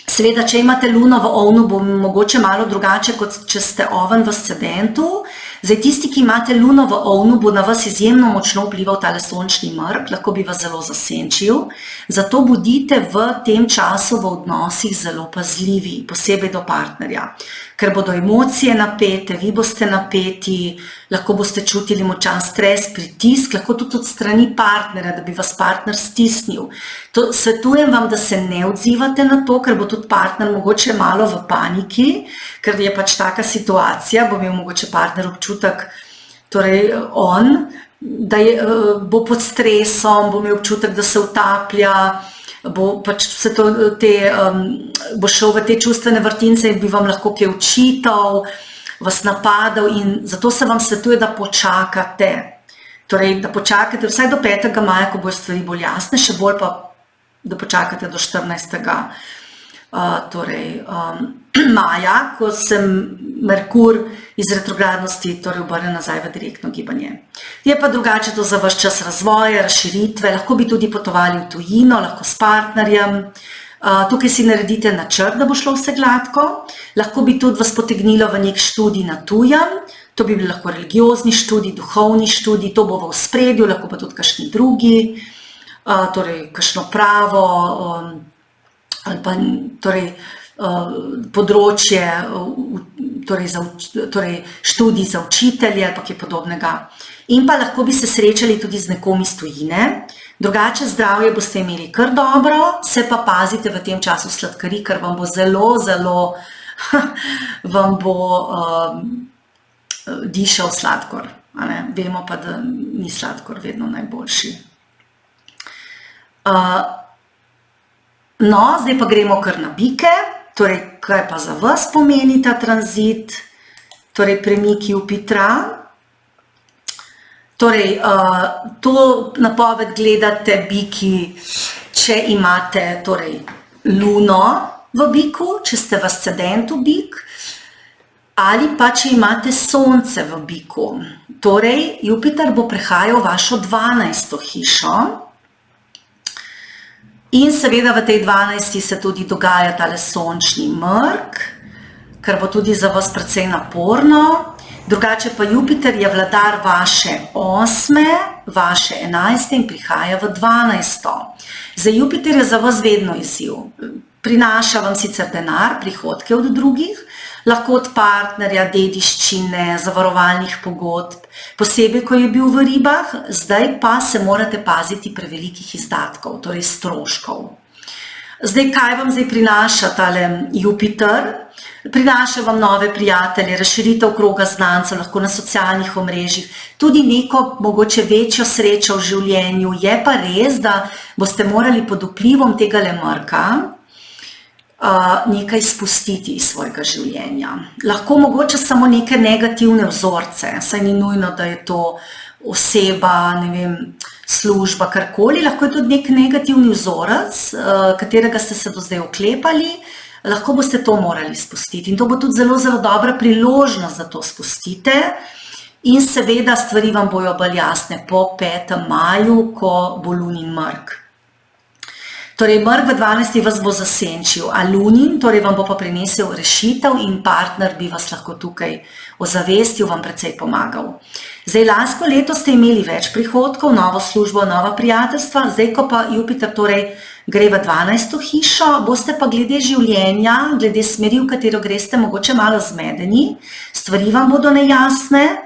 seveda, če imate luno v ovnu, bo mogoče malo drugače, kot če ste oven v ascendentu. Zdaj, tisti, ki imate luno v ovnu, bo na vas izjemno močno vplival tale sončni mrk, lahko bi vas zelo zasenčil. Zato bodite v tem času v odnosih zelo pazljivi, posebej do partnerja. Ker bodo emocije napete, vi boste napeti, lahko boste čutili močan stres, pritisk, lahko tudi od strani partnerja, da bi vas partner stisnil. Svetujem vam, da se ne odzivate na to, ker bo tudi partner mogoče malo v paniki, ker je pač taka situacija, bo imel mogoče partner občutek, torej on, da bo pod stresom, bo imel občutek, da se utaplja, bo pač bo šel v te čustvene vrtince in bi vam lahko kaj očital, vas napadal in zato se vam svetuje, da počakate. Torej, da počakate vsaj do 5. maja, ko bojo stvari bolj jasne, še bolj pa, da počakate do 14. maja, ko se Merkur iz retrogradnosti obrne nazaj v direktno gibanje. Je pa drugače to za vaš čas razvoja, razširitve, lahko bi tudi potovali v tujino, lahko s partnerjem. Tukaj si naredite načrt, da bo šlo vse gladko. Lahko bi tudi vas potegnilo v nek študij na tujem, to bi bil lahko religiozni študij, duhovni študij, to bo v ospredju, lahko pa tudi kakšni drugi, torej kakšno pravo, ali pa področje, torej študij za učitelje ali pa kaj podobnega. In pa lahko bi se srečali tudi z nekom iz tujine. Drugače zdravje boste imeli kar dobro, se pa pazite v tem času sladkari, ker vam bo zelo vam bo dišal sladkor. Vemo pa, da ni sladkor vedno najboljši. No, zdaj pa gremo kar na bike. Torej, kaj pa za vas pomeni ta tranzit, torej premik Jupitra. Torej, to napoved gledate biki, če imate luno v biku, če ste v ascendentu bik, ali pa če imate sonce v biku. Torej, Jupiter bo prehajal vašo 12. hišo. In seveda v tej 12. se tudi dogaja tale sončni mrk, kar bo tudi za vas precej naporno. Drugače pa Jupiter je vladar vaše 8., vaše 11. in prihaja v 12. Zdaj, Jupiter je za vas vedno izziv. Prinaša vam sicer denar, prihodke od drugih, lahko od partnerja, dediščine, zavarovalnih pogodb, posebej, ko je bil v ribah, zdaj pa se morate paziti prevelikih izdatkov, torej stroškov. Zdaj, kaj vam zdaj prinaša tale Jupiter? Prinaša vam nove prijatelje, razširitev kroga znancev, lahko na socialnih omrežjih, tudi neko mogoče večjo srečo v življenju. Je pa res, da boste morali pod vplivom tega mrka nekaj spustiti iz svojega življenja. Lahko mogoče samo neke negativne vzorce, saj ni nujno, da je to oseba, ne vem, služba, karkoli, lahko je tudi nek negativni vzorec, katerega ste se do zdaj oklepali, lahko boste to morali spustiti. In to bo tudi zelo dobra priložnost, da to spustite. In seveda stvari vam bojo bolj jasne po 5. maju, ko bo lunin mrk. Torej, mrk v 12. vas bo zasenčil, a lunin, torej vam bo pa prinesel rešitev in partner bi vas lahko tukaj ozavestil, vam precej pomagal. Zdaj, lansko leto ste imeli več prihodkov, novo službo, nova prijateljstva, zdaj, ko pa Jupiter gre v 12. hišo, boste pa glede življenja, glede smeri, v katero greste, mogoče malo zmedeni, stvari vam bodo nejasne,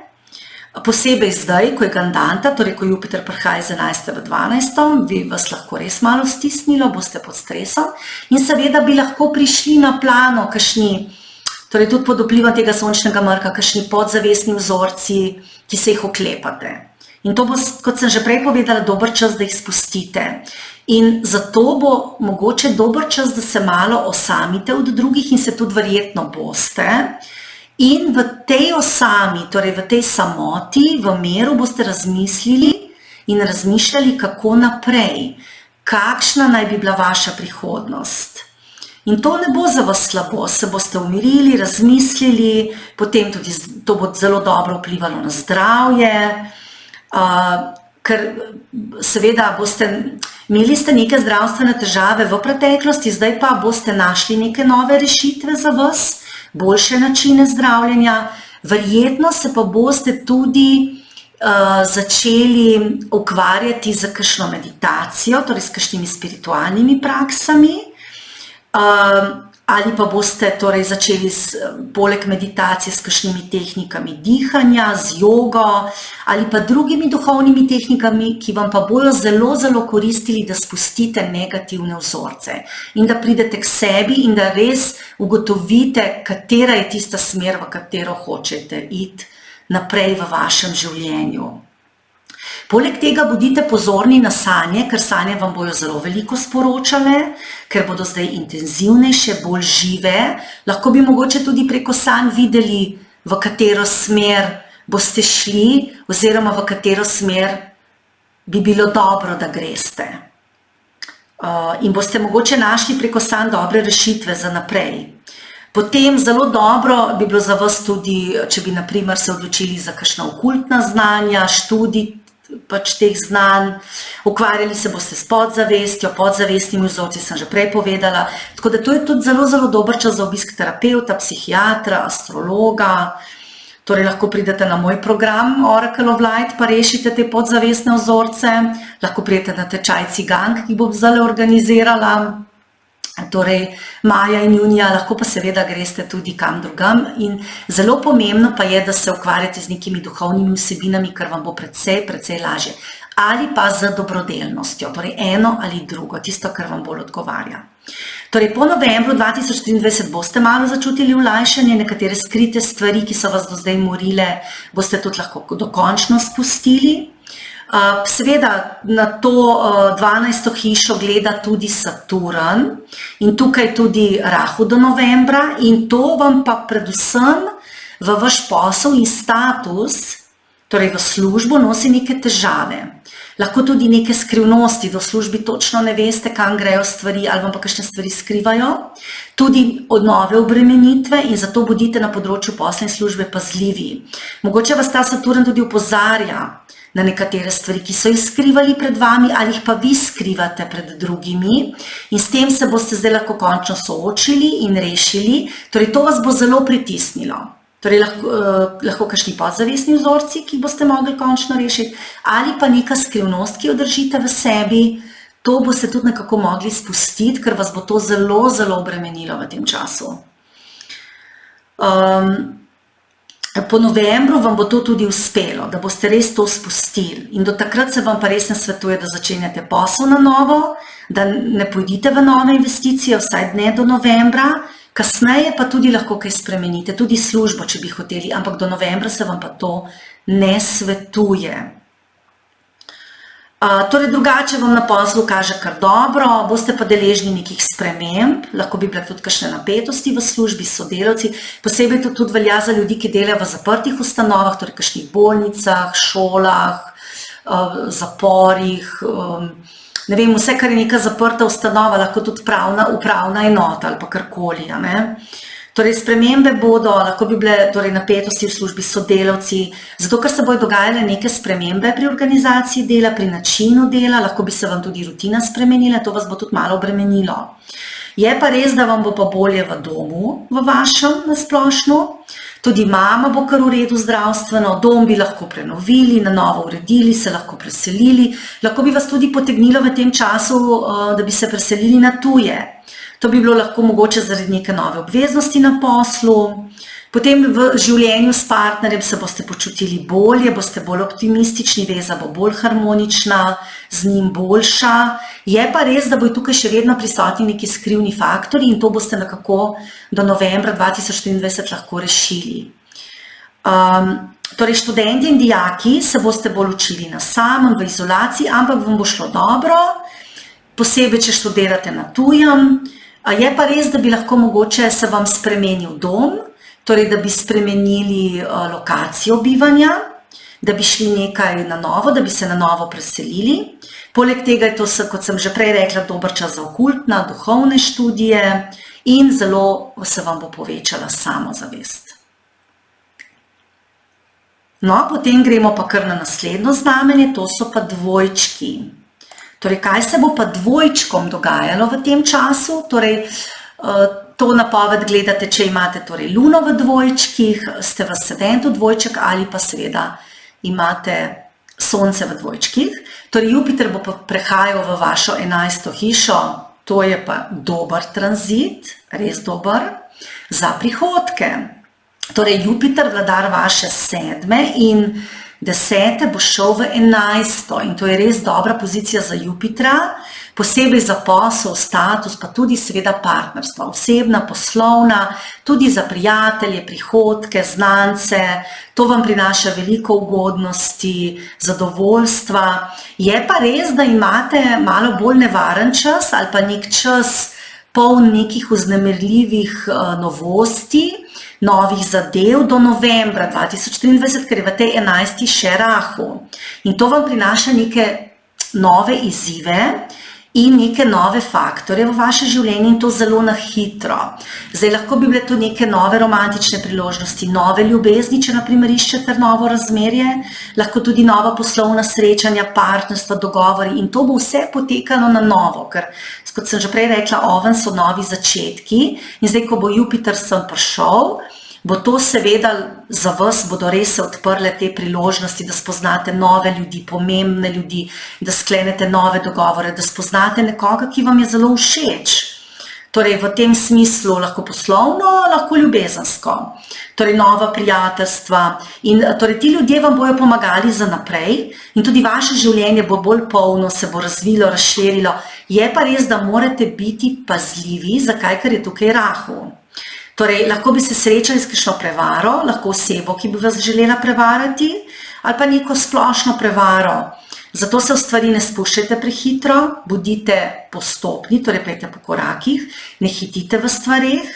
posebej zdaj, ko je Gandanta, torej ko Jupiter prihaja iz 11. v 12. bi vas lahko res malo stisnilo, boste pod stresom in seveda bi lahko prišli na plano kakšni, torej tudi pod vplivom tega sončnega mrka, kakšni podzavestni vzorci, ki se jih oklepate. In to bo, kot sem že prej povedala, dober čas, da jih spustite. In zato bo mogoče dober čas, da se malo osamite od drugih in se tudi verjetno boste. In v tej osami, torej v tej samoti, v miru boste razmislili in razmišljali, kako naprej, kakšna naj bi bila vaša prihodnost. In to ne bo za vas slabo, se boste umirili, razmislili, potem tudi to bo zelo dobro vplivalo na zdravje, ker seveda imeli ste neke zdravstvene težave v preteklosti, zdaj pa boste našli neke nove rešitve za vas, boljše načine zdravljenja, verjetno se pa boste tudi začeli ukvarjati z kakšno meditacijo, torej s kakšnimi spiritualnimi praksami, ali pa boste torej začeli poleg meditacije s kakšnimi tehnikami dihanja, z jogo ali pa drugimi duhovnimi tehnikami, ki vam pa bojo zelo, zelo koristili, da spustite negativne vzorce in da pridete k sebi in da res ugotovite, katera je tista smer, v katero hočete iti naprej v vašem življenju. Poleg tega bodite pozorni na sanje, ker sanje vam bojo zelo veliko sporočale, ker bodo zdaj intenzivnejše, bolj žive. Lahko bi mogoče tudi preko sanj videli, v katero smer boste šli, oziroma v katero smer bi bilo dobro, da greste. In boste mogoče našli preko sanj dobre rešitve za naprej. Potem zelo dobro bi bilo za vas tudi, če bi na primer se odločili za kakšna okultna znanja, študij pač teh znanj, ukvarjali se boste s podzavestjo, podzavestnimi vzorci sem že prej povedala, tako da to je tudi zelo, zelo dober čas za obisk terapeuta, psihiatra, astrologa, torej lahko pridete na moj program Oracle of Light pa rešite te podzavestne vzorce, lahko pridete na tečaj Cigank, ki bom zdaj organizirala, torej maja in junija, lahko pa seveda greste tudi kam drugam in zelo pomembno pa je, da se ukvarjate z nekimi duhovnimi vsebinami, kar vam bo precej lažje. Ali pa z dobrodelnostjo, torej eno ali drugo, tisto, kar vam bolj odgovarja. Torej po novembru 2023 boste malo začutili olajšanje, nekatere skrite stvari, ki so vas do zdaj morile, boste tudi lahko dokončno spustili. Seveda na to 12. hišo gleda tudi Saturn in tukaj tudi Rahu do novembra in to vam pa predvsem v vaš posel in status, torej v službo, nosi neke težave. Lahko tudi neke skrivnosti, do službi točno ne veste, kam grejo stvari ali vam pa kakšne stvari skrivajo. Tudi od nove obremenitve in zato bodite na področju posla in službe pazljivi. Mogoče vas ta Saturn tudi opozarja na nekatere stvari, ki so jih skrivali pred vami ali jih pa vi skrivate pred drugimi in s tem se boste zdaj lahko končno soočili in rešili, torej to vas bo zelo pritisnilo. Torej lahko kakšni podzavestni vzorci, ki boste mogli končno rešiti, ali pa neka skrivnost, ki jo držite v sebi, to boste tudi nekako mogli spustiti, ker vas bo to zelo, zelo obremenilo v tem času. Po novembru vam bo to tudi uspelo, da boste res to spustili in do takrat se vam pa res ne svetuje, da začenjate posel na novo, da ne pojdite v nove investicije, vsaj ne do novembra, kasneje pa tudi lahko kaj spremenite, tudi službo, če bi hoteli, ampak do novembra se vam pa to ne svetuje. Torej drugače vam na poslu kaže kar dobro, boste pa deležni nekih sprememb, lahko bi bile tudi kakšne napetosti v službi s sodelavci, posebej to tudi velja za ljudi, ki delajo v zaprtih ustanovah, torej kakšnih bolnicah, šolah, zaporih, ne vem, vse, kar je neka zaprta ustanova, lahko tudi upravna enota ali pa karkoli, ne. Torej, spremembe bodo, lahko bi bile torej, napetosti v službi s sodelavci, zato ker se bodo dogajale neke spremembe pri organizaciji dela, pri načinu dela, lahko bi se vam tudi rutina spremenila, to vas bo tudi malo obremenilo. Je pa res, da vam bo pa bolje v domu, v vašem nasplošno, tudi mama bo kar v redu zdravstveno, dom bi lahko prenovili, na novo uredili, se lahko preselili, lahko bi vas tudi potegnilo v tem času, da bi se preselili na tuje. To bi bilo lahko mogoče zaradi neke nove obveznosti na poslu. Potem v življenju s partnerjem se boste počutili bolje, boste bolj optimistični, veza bo bolj harmonična, z njim boljša. Je pa res, da bojo tukaj še vedno prisotni neki skrivni faktorji in to boste nekako do novembra 2023 lahko rešili. Torej, študenti in dijaki se boste bolj učili na samem, v izolaciji, ampak vam bo šlo dobro, posebej, če študirate na tujem. Je pa res, da bi lahko mogoče se vam spremenil dom, torej, da bi spremenili lokacijo bivanja, da bi šli nekaj na novo, da bi se na novo preselili. Poleg tega je to, kot sem že prej rekla, dober čas za okultne, duhovne študije in zelo se vam bo povečala samozavest. No, potem gremo pa kar na naslednjo znamenje, to so pa dvojčki. Torej, kaj se bo pa dvojčkom dogajalo v tem času? Torej, to napoved gledate, če imate torej luno v dvojčkih, ste v ascendentu dvojček ali pa seveda imate sonce v dvojčkih. Torej, Jupiter bo pa prehajal v vašo 11. hišo, to je pa dober tranzit, res dober, za prihodke. Torej, Jupiter, vladar vaše 7. in 10. bo šel v 11. in to je res dobra pozicija za Jupitra, posebej za posel, status, pa tudi seveda partnerstva, osebna, poslovna, tudi za prijatelje, prihodke, znance, to vam prinaša veliko ugodnosti, zadovoljstva. Je pa res, da imate malo bolj nevaren čas ali pa nek čas poln nekih vznemirljivih novosti, novih zadev do novembra 2023, ker je v tej 11. še rahu. In to vam prinaša neke nove izzive in neke nove faktore v vaše življenje in to zelo na hitro. Zdaj, lahko bi bile to neke nove romantične priložnosti, nove ljubezni, če na primer iščete novo razmerje, lahko tudi nova poslovna srečanja, partnerstva, dogovori in to bo vse potekalo na novo, ker, kot sem že prej rekla, oven so novi začetki in zdaj, ko bo Jupiter sem prišel, bo to seveda za vas, bodo res se odprle te priložnosti, da spoznate nove ljudi, pomembne ljudi, da sklenete nove dogovore, da spoznate nekoga, ki vam je zelo všeč. Torej, v tem smislu lahko poslovno, lahko ljubezensko. Torej, nova prijateljstva in torej, ti ljudje vam bojo pomagali za naprej in tudi vaše življenje bo bolj polno, se bo razvilo, razširilo. Je pa res, da morate biti pazljivi, zakaj, ker je tukaj rahu. Torej, lahko bi se srečali s kakšno prevaro, lahko osebo, ki bi vas želela prevarati, ali pa neko splošno prevaro. Zato se v stvari ne spuščajte prehitro, bodite postopni, torej pejte po korakih, ne hitite v stvareh.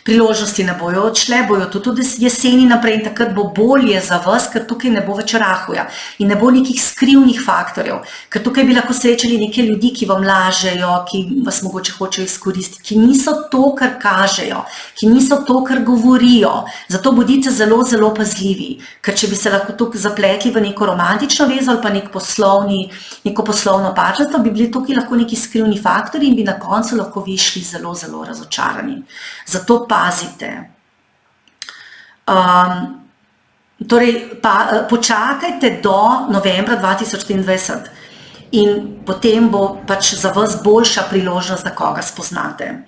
Priložnosti ne bojo odšle, bojo tudi jeseni naprej in takrat bo bolje za vas, ker tukaj ne bo več rahuja in ne bo nekih skrivnih faktorjev, ker tukaj bi lahko srečali neke ljudi, ki vam lažejo, ki vas mogoče hočejo izkoristiti, ki niso to, kar kažejo, ki niso to, kar govorijo. Zato bodite zelo, zelo pazljivi, ker če bi se lahko tukaj zapletli v neko romantično vezo ali pa neko poslovno partnerstvo, bi bili tukaj lahko neki skrivni faktorji in bi na koncu lahko vi šli zelo, zelo razočarani. Zato pazite. Torej, počakajte do novembra 2023 in potem bo pač za vas boljša priložnost, da koga spoznate.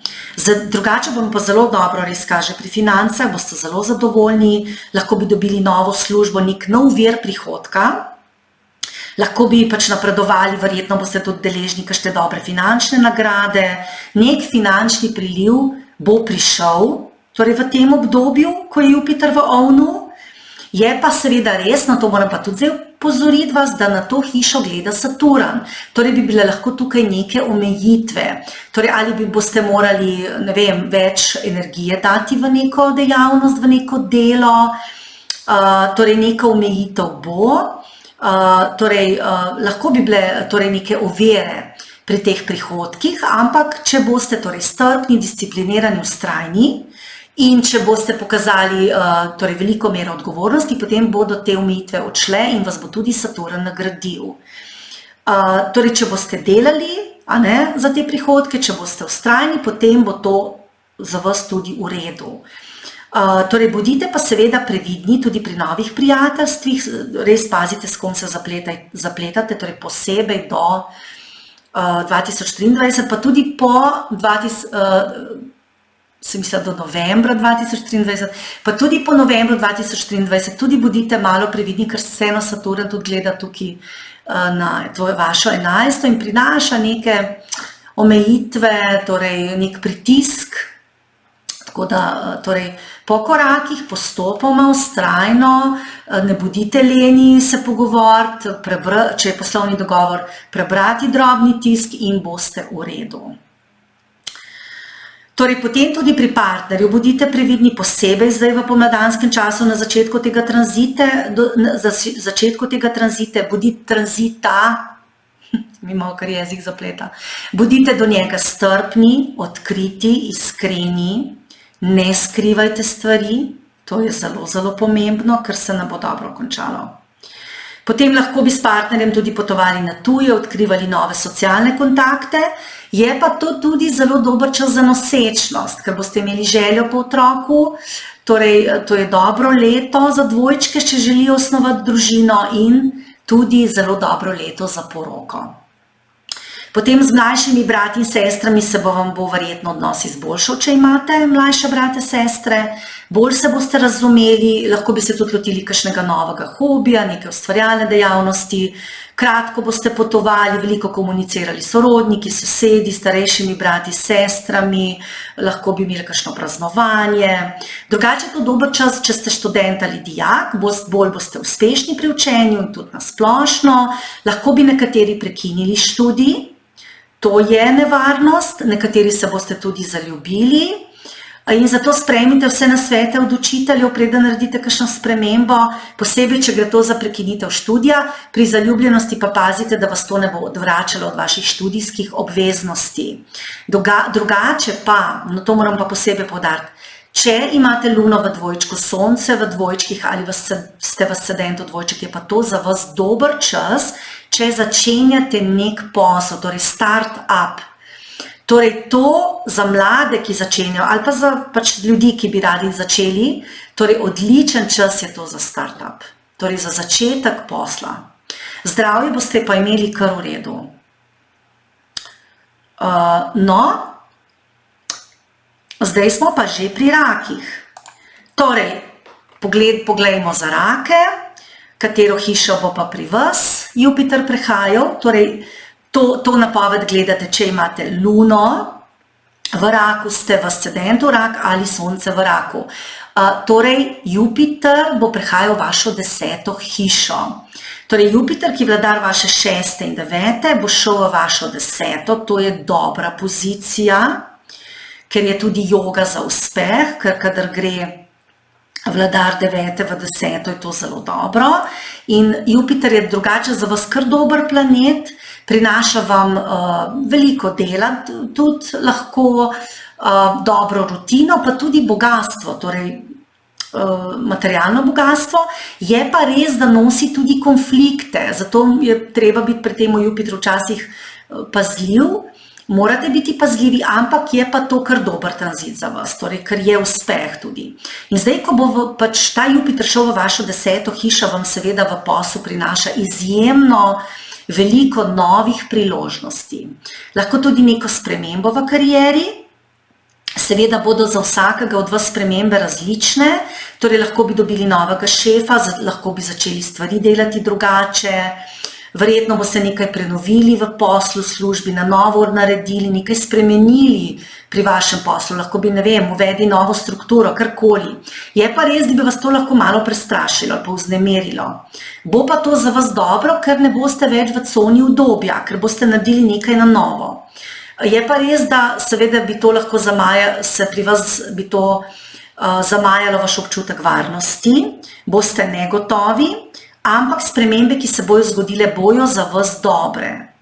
Drugače vam pa zelo dobro res kaže pri financah, boste zelo zadovoljni, lahko bi dobili novo službo, nek nov vir prihodka, lahko bi pač napredovali, verjetno boste tudi deležni kakšne dobre finančne nagrade, nek finančni priliv bo prišel, torej v tem obdobju, ko je Jupiter v ovnu, je pa seveda res, na to moram pa tudi zdaj opozoriti vas, da na to hišo gleda Saturn, torej bi bile lahko tukaj neke omejitve, torej ali bi boste morali, ne vem, več energije dati v neko dejavnost, v neko delo, torej neka omejitev bo, torej lahko bi bile torej neke ovire pri teh prihodkih, ampak če boste torej strpni, disciplinirani, vztrajni in če boste pokazali torej veliko mero odgovornosti, potem bodo te omejitve odšle in vas bo tudi Saturn nagradil. Torej, če boste delali za te prihodke, če boste vztrajni, potem bo to za vas tudi v redu. Torej, bodite pa seveda previdni tudi pri novih prijateljstvih, res pazite, s kom se zapletate, torej posebej do 2023, pa tudi po do novembra 2023, pa tudi po novembru 2023, tudi bodite malo previdni, ker vseeno Saturn tudi gleda tukaj na vašo 11. in prinaša neke omejitve, torej nek pritisk, Tako da, torej, po korakih, postopoma, vztrajno, ne bodite leni se pogovoriti, če je poslovni dogovor, prebrati drobni tisk in boste v redu. Torej, potem tudi pri partnerju bodite previdni, posebej zdaj v pomladanskem času na začetku tega tranzita, mi malo kar jezik zapleta, bodite do njega strpni, odkriti, iskreni, ne skrivajte stvari, to je zelo, zelo pomembno, ker se ne bo dobro končalo. Potem lahko bi s partnerjem tudi potovali na tuje, odkrivali nove socialne kontakte, je pa to tudi zelo dober čas za nosečnost, ker boste imeli željo po otroku, torej to je dobro leto za dvojčke, če želijo osnovati družino in tudi zelo dobro leto za poroko. Potem z mlajšimi brati in sestrami se vam bo verjetno odnos izboljšal, če imate mlajše brate, sestre, bolj se boste razumeli, lahko bi se tudi lotili kakšnega novega hobija, neke ustvarjalne dejavnosti, kratko boste potovali, veliko komunicirali s sorodniki, sosedi, starejšimi brati, sestrami, lahko bi imeli kakšno praznovanje. Drugače je to dober čas, če ste študent ali dijak, bolj boste uspešni pri učenju in tudi na splošno, lahko bi nekateri prekinili študij. To je nevarnost, nekateri se boste tudi zaljubili in zato sprejmite vse nasvete od učiteljev, preden naredite kakšno spremembo, posebej, če gre to za prekinitev študija, pri zaljubljenosti pa pazite, da vas to ne bo odvračalo od vaših študijskih obveznosti. Drugače pa, no to moram pa posebej poudariti, če imate luno v dvojčku, sonce v dvojčkih ali ste v ascendentu dvojček, je pa to za vas dober čas, če začenjate nek posel, torej start-up. Torej to za mlade, ki začenjajo, ali pa za ljudi, ki bi radi začeli, torej odličen čas je to za start-up, torej za začetek posla. Zdravje boste pa imeli kar v redu. Zdaj smo pa že pri rakih. Torej, poglejmo za rake, katero hišo bo pa pri vas Jupiter prehajal, torej to napoved gledate, če imate luno v raku, ste v ascendentu rak ali sonce v raku. Torej, Jupiter bo prehajal vašo 10. hišo. Torej, Jupiter, ki vladar vaše 6. in 9. bo šel v vašo 10. To je dobra pozicija, ker je tudi joga za uspeh, ker kadar gre vladar 9. v 10. je to zelo dobro. In Jupiter je drugače za vas kar dober planet, prinaša vam veliko dela, tudi lahko dobro rutino, pa tudi bogatstvo, torej materialno bogatstvo. Je pa res, da nosi tudi konflikte, zato je treba biti pri tem Jupitru včasih pazljiv. Morate biti pazljivi, ampak je pa to kar dober tranzit za vas, torej ker je uspeh tudi. In zdaj, ko bo ta Jupiter šel v vašo 10. hišo, vam seveda v poslu prinaša izjemno veliko novih priložnosti. Lahko tudi neko spremembo v karieri, seveda bodo za vsakega od vas spremembe različne, torej lahko bi dobili novega šefa, lahko bi začeli stvari delati drugače, verjetno boste nekaj prenovili v poslu, službi, na novo naredili, nekaj spremenili pri vašem poslu, lahko bi, ne vem, uvedli novo strukturo, karkoli. Je pa res, da bi vas to lahko malo prestrašilo ali pa vznemirilo. Bo pa to za vas dobro, ker ne boste več v coni udobja, ker boste naredili nekaj na novo. Je pa res, da seveda bi to lahko pri vas bi to zamajalo vaš občutek varnosti, boste negotovi, ampak spremembe, ki se bojo zgodile, bojo za vas dobre.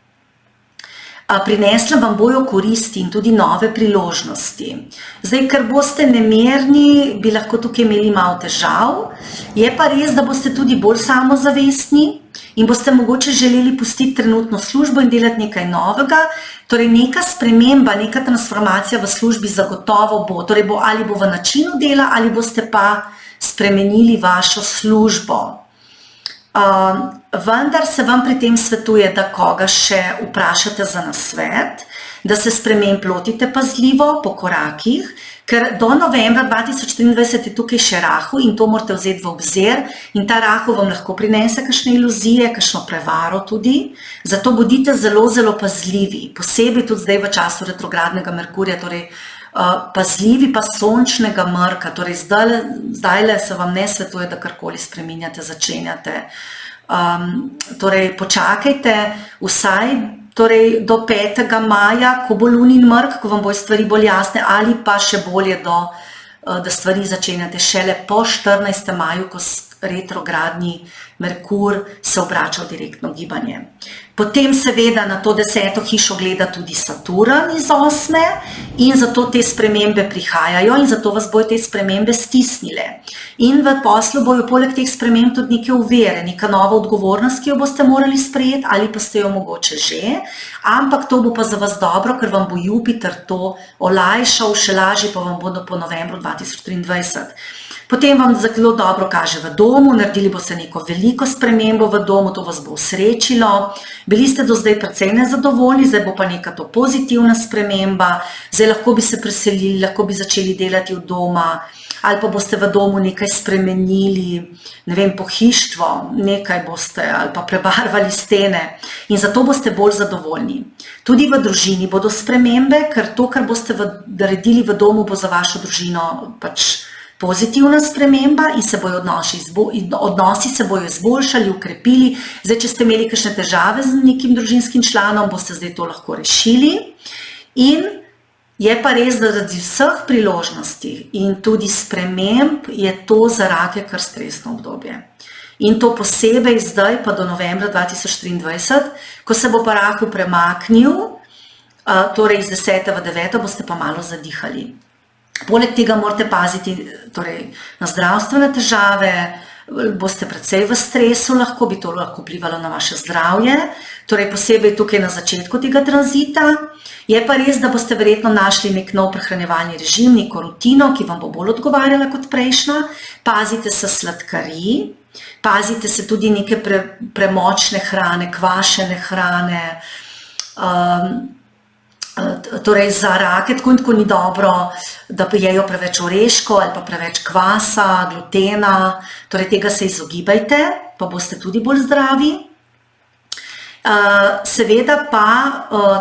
Prinesle vam bojo koristi in tudi nove priložnosti. Zdaj, ker boste nemirni, bi lahko tukaj imeli malo težav, je pa res, da boste tudi bolj samozavestni in boste mogoče želeli pustiti trenutno službo in delati nekaj novega, torej neka sprememba, neka transformacija v službi zagotovo bo, torej ali bo v načinu dela ali boste pa spremenili vašo službo. Vendar se vam pri tem svetuje, da koga še vprašate za nasvet, da se sprememb lotite pazljivo po korakih, ker do novembra 2023 je tukaj še rahu in to morate vzeti v obzir in ta rahu vam lahko prinese kakšne iluzije, kakšno prevaro tudi, zato bodite zelo, zelo pazljivi, posebej tudi zdaj v času retrogradnega Merkurja, torej pazljivi pa sončnega mrka, torej zdajle se vam ne svetuje, da karkoli spreminjate, začenjate. Torej počakajte vsaj torej do 5. maja, ko bo lunin mrk, ko vam bojo stvari bolj jasne, ali pa še bolje da stvari začenjate šele po 14. maju, ko retrogradni Merkur se obrača v direktno gibanje. Potem seveda na to 10. hišo gleda tudi Saturn iz 8. in zato te spremembe prihajajo in zato vas bojo te spremembe stisnile. In v poslu bojo poleg teh sprememb tudi neke ovire, neka nova odgovornost, ki jo boste morali sprejeti ali pa ste jo mogoče že, ampak to bo pa za vas dobro, ker vam bo Jupiter to olajšal, še lažje pa vam bodo po novembru 2023. Potem vam zelo dobro kaže v domu, naredili boste neko veliko spremembo v domu, to vas bo osrečilo. Bili ste do zdaj precej nezadovoljni, zdaj bo pa neka to pozitivna sprememba, zdaj lahko bi se preselili, lahko bi začeli delati od doma, ali pa boste v domu nekaj spremenili, ne vem, pohištvo, nekaj boste, ali pa prebarvali stene in zato boste bolj zadovoljni. Tudi v družini bodo spremembe, ker to, kar boste naredili v domu, bo za vašo družino pač pozitivna sprememba in odnosi se bojo izboljšali, ukrepili. Zdaj, če ste imeli kakšne težave z nekim družinskim članom, boste zdaj to lahko rešili. In je pa res, da zaradi vseh priložnosti in tudi sprememb je to za rake kar stresno obdobje. In to posebej zdaj pa do novembra 2023, ko se bo pa Rahu premaknil, torej iz 10. v 9. boste pa malo zadihali. Poleg tega morate paziti torej, na zdravstvene težave, boste precej v stresu, lahko bi to lahko vplivalo na vaše zdravje, torej posebej tukaj na začetku tega tranzita. Je pa res, da boste verjetno našli nek nov prehranjevalni režim, neko rutino, ki vam bo bolj odgovarjala kot prejšnja. Pazite se sladkarij, pazite se tudi neke premočne hrane, kvašene hrane, torej za rake tako in tako ni dobro, da jejo preveč oreškov ali pa preveč kvasa, glutena, torej tega se izogibajte, pa boste tudi bolj zdravi. Seveda pa,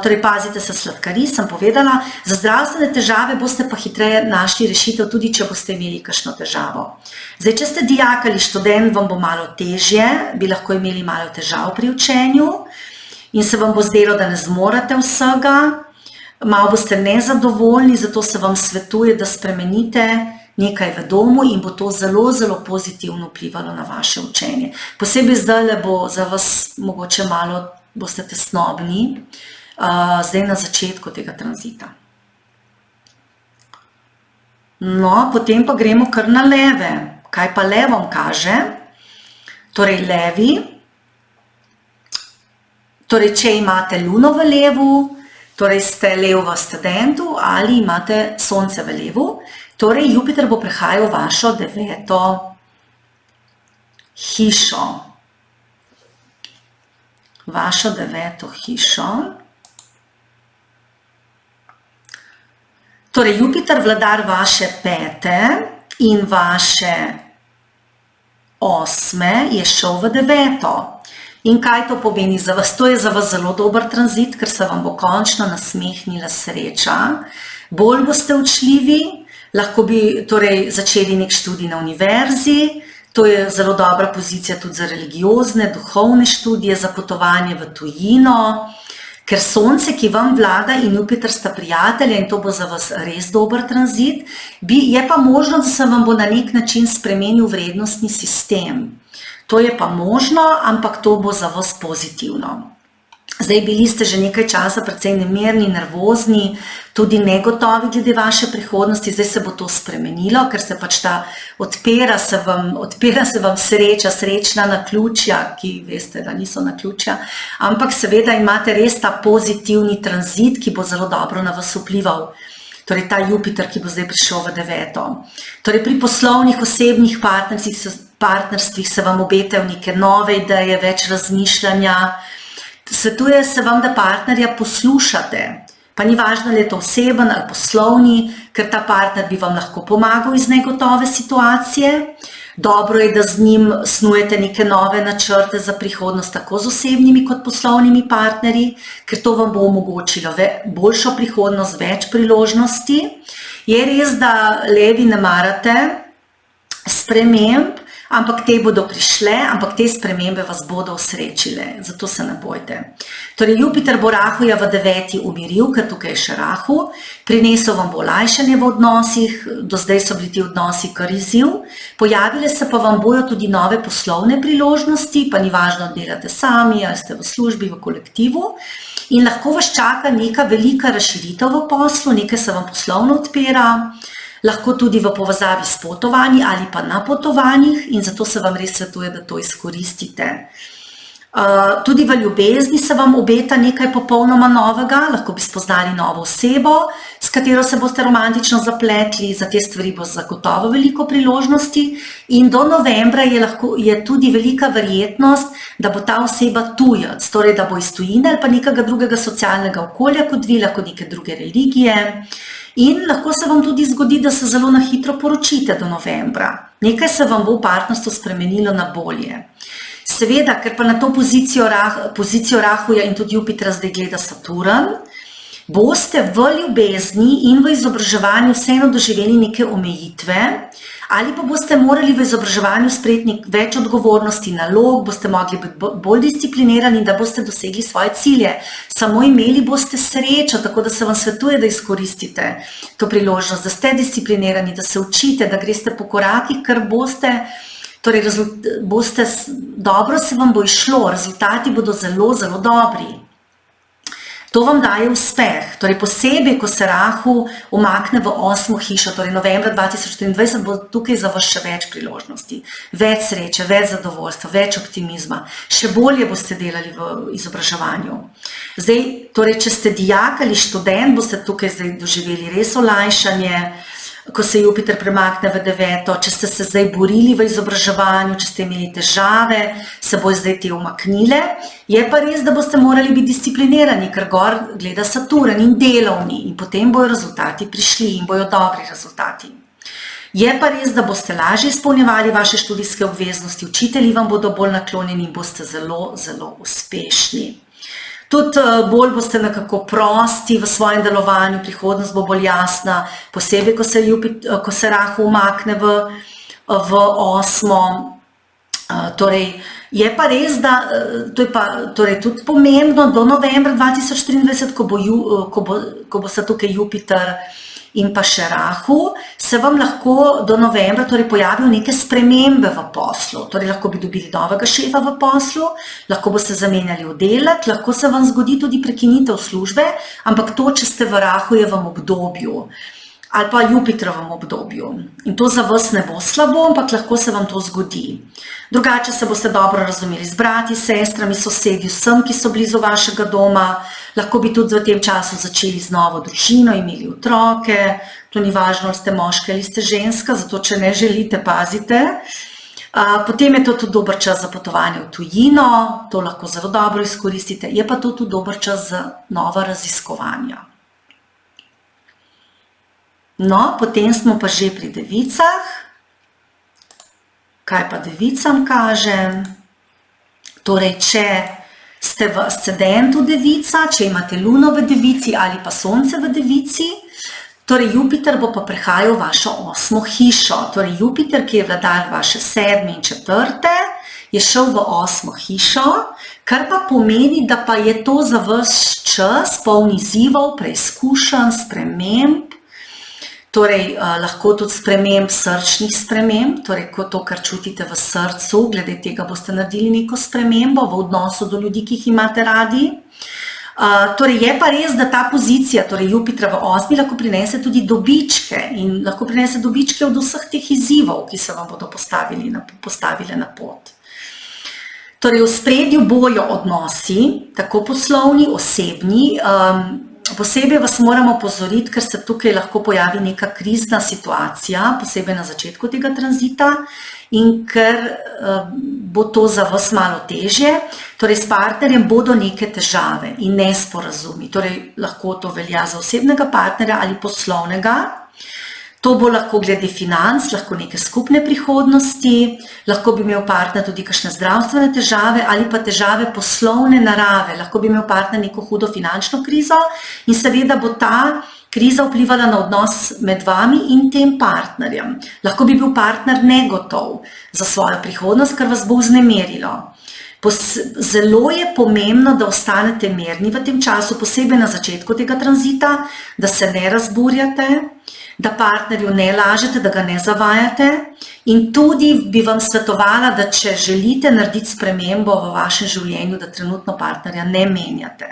torej pazite se sladkarij, sem povedala, za zdravstvene težave boste pa hitreje našli rešitev, tudi če boste imeli kakšno težavo. Zdaj, če ste dijak ali študent, vam bo malo težje, bi lahko imeli malo težav pri učenju in se vam bo zdelo, da ne zmorete vsega. Malo boste nezadovoljni, zato se vam svetuje, da spremenite nekaj v domu in bo to zelo, zelo pozitivno vplivalo na vaše učenje. Posebej zdaj bo za vas mogoče malo, boste tesnobni, zdaj na začetku tega tranzita. No, potem pa gremo kar na leve. Kaj pa levom kaže? Torej levi, torej če imate luno v levu, torej ste lev v ascendentu ali imate sonce v levu, torej Jupiter bo prehajal vašo 9. hišo. Vašo 9. hišo. Torej Jupiter, vladar vaše 5. in vaše 8. je šel v 9. In kaj to pomeni za vas? To je za vas zelo dober tranzit, ker se vam bo končno nasmehnila sreča. Bolj boste učljivi, lahko bi torej začeli nek študij na univerzi, to je zelo dobra pozicija tudi za religiozne, duhovne študije, za potovanje v tujino, ker Sonce, ki vam vlada in Jupiter sta prijatelja in to bo za vas res dober tranzit, je pa možno, da se vam bo na nek način spremenil vrednostni sistem. To je pa možno, ampak to bo za vas pozitivno. Zdaj bili ste že nekaj časa precej nemirni, nervozni, tudi negotovi glede vaše prihodnosti, zdaj se bo to spremenilo, ker se pač odpira se vam sreča, srečna naključja, ki veste, da niso naključja, ampak seveda imate res ta pozitivni tranzit, ki bo zelo dobro na vas vplival. Torej ta Jupiter, ki bo zdaj prišel v 9. Torej pri poslovnih, osebnih partnerstvih se vam obetajo neke nove ideje, več razmišljanja. Svetuje se vam, da partnerja poslušate, pa ni važno, ali je to oseben ali poslovni, ker ta partner bi vam lahko pomagal iz negotove situacije. Dobro je, da z njim snujete neke nove načrte za prihodnost, tako z osebnimi kot poslovnimi partnerji, ker to vam bo omogočilo boljšo prihodnost, več priložnosti. Je res, da levi ne marate sprememb, ampak te bodo prišle, ampak te spremembe vas bodo osrečile, zato se ne bojte. Torej, Jupiter bo Rahuja v 9. umiril, ker tukaj je še Rahu, prinesel vam bo olajšanje v odnosih, do zdaj so bili ti odnosi kar izziv, pojavile se pa vam bojo tudi nove poslovne priložnosti, pa ni važno, delate sami, ali ste v službi, v kolektivu, in lahko vas čaka neka velika razširitev v poslu, nekaj se vam poslovno odpira, lahko tudi v povezavi s potovanji ali pa na potovanjih in zato se vam res svetuje, da to izkoristite. Tudi v ljubezni se vam obeta nekaj popolnoma novega, lahko bi spoznali novo osebo, s katero se boste romantično zapletli, za te stvari bo zagotovo veliko priložnosti in do novembra je tudi velika verjetnost, da bo ta oseba tujec, torej da bo iz tujine ali pa nekega drugega socialnega okolja kot vi, lahko neke druge religije. In lahko se vam tudi zgodi, da se zelo na hitro poročite do novembra. Nekaj se vam bo v partnerstvu spremenilo na bolje. Seveda, ker pa na to pozicijo Rahuja in tudi Jupitra zdaj gleda Saturn, boste v ljubezni in v izobraževanju vseeno doživeli neke omejitve, ali pa boste morali v izobraževanju sprejeti več odgovornosti, nalog, boste mogli biti bolj disciplinirani, da boste dosegli svoje cilje. Samo imeli boste srečo, tako da se vam svetuje, da izkoristite to priložnost, da ste disciplinirani, da se učite, da greste po korakih, ker dobro se vam bo išlo, rezultati bodo zelo, zelo dobri. To vam daje uspeh, torej posebej, ko se Rahu umakne v 8. hišo, torej novembra 2024 bo tukaj za vas še več priložnosti, več sreče, več zadovoljstva, več optimizma, še bolje boste delali v izobraževanju. Zdaj, torej, če ste dijak ali študent, boste tukaj zdaj doživeli res olajšanje, ko se Jupiter premakne v 9. Če ste se zdaj borili v izobraževanju, če ste imeli težave, se bo zdaj te umaknile. Je pa res, da boste morali biti disciplinirani, ker gor gleda Saturn in delovni in potem bojo rezultati prišli in bojo dobri rezultati. Je pa res, da boste lažje izpolnjevali vaše študijske obveznosti, učitelji vam bodo bolj naklonjeni in boste zelo, zelo uspešni. Tudi bolj boste nekako prosti v svojem delovanju, prihodnost bo bolj jasna, posebej, ko se Rahu umakne v 8. Torej, je pa res, da to je pa tudi pomembno, do novembra 2023, ko bo se tukaj Jupiter in pa še Rahu, se vam lahko do novembra pojavijo neke spremembe v poslu. Torej, lahko bi dobili novega šefa v poslu, lahko boste zamenjali oddelek, lahko se vam zgodi tudi prekinitev službe, ampak to, če ste v Rahujevem obdobju ali pa Jupitrovem obdobju. In to za vas ne bo slabo, ampak lahko se vam to zgodi. Drugače se boste dobro razumeli z brati, sestrami, sosedi, vsem, ki so blizu vašega doma. Lahko bi tudi v tem času začeli z novo družino, imeli otroke. To ni važno, ali ste moški ali ste ženska, zato če ne želite, pazite. Potem je to tudi dober čas za potovanje v tujino, to lahko zelo dobro izkoristite. Je pa to tudi dober čas za nova raziskovanja. No, potem smo pa že pri devicah. Kaj pa devicam kažem? Torej, če ste v ascendentu devica, če imate luno v devici ali pa sonce v devici, torej Jupiter bo pa prehajal v vašo 8. hišo. Torej Jupiter, ki je vladar vaše 7. in 4., je šel v 8. hišo, kar pa pomeni, da pa je to za vas čas poln izzivov, preizkušenj, sprememb. Torej, lahko tudi sprememb, srčnih sprememb, torej to, kar čutite v srcu, glede tega boste naredili neko spremembo v odnosu do ljudi, ki jih imate radi. Torej, je pa res, da ta pozicija, torej Jupitra v 8. lahko prinese tudi dobičke in lahko prinese dobičke od vseh teh izzivov, ki se vam bodo postavile na pot. Torej, v spredju bojo odnosi, tako poslovni, osebni. Posebej vas moramo opozoriti, ker se tukaj lahko pojavi neka krizna situacija, posebej na začetku tega tranzita in ker bo to za vas malo težje. Torej, s partnerjem bodo neke težave in nesporazumi. Torej, lahko to velja za osebnega partnerja ali poslovnega. To bo lahko glede financ, lahko neke skupne prihodnosti, lahko bi imel partner tudi kakšne zdravstvene težave ali pa težave poslovne narave, lahko bi imel partner neko hudo finančno krizo in seveda bo ta kriza vplivala na odnos med vami in tem partnerjem. Lahko bi bil partner negotov za svojo prihodnost, kar vas bo vznemirilo. Zelo je pomembno, da ostanete mirni v tem času, posebej na začetku tega tranzita, da se ne razburjate, da partnerju ne lažete, da ga ne zavajate in tudi bi vam svetovala, da če želite narediti spremembo v vašem življenju, da trenutno partnerja ne menjate.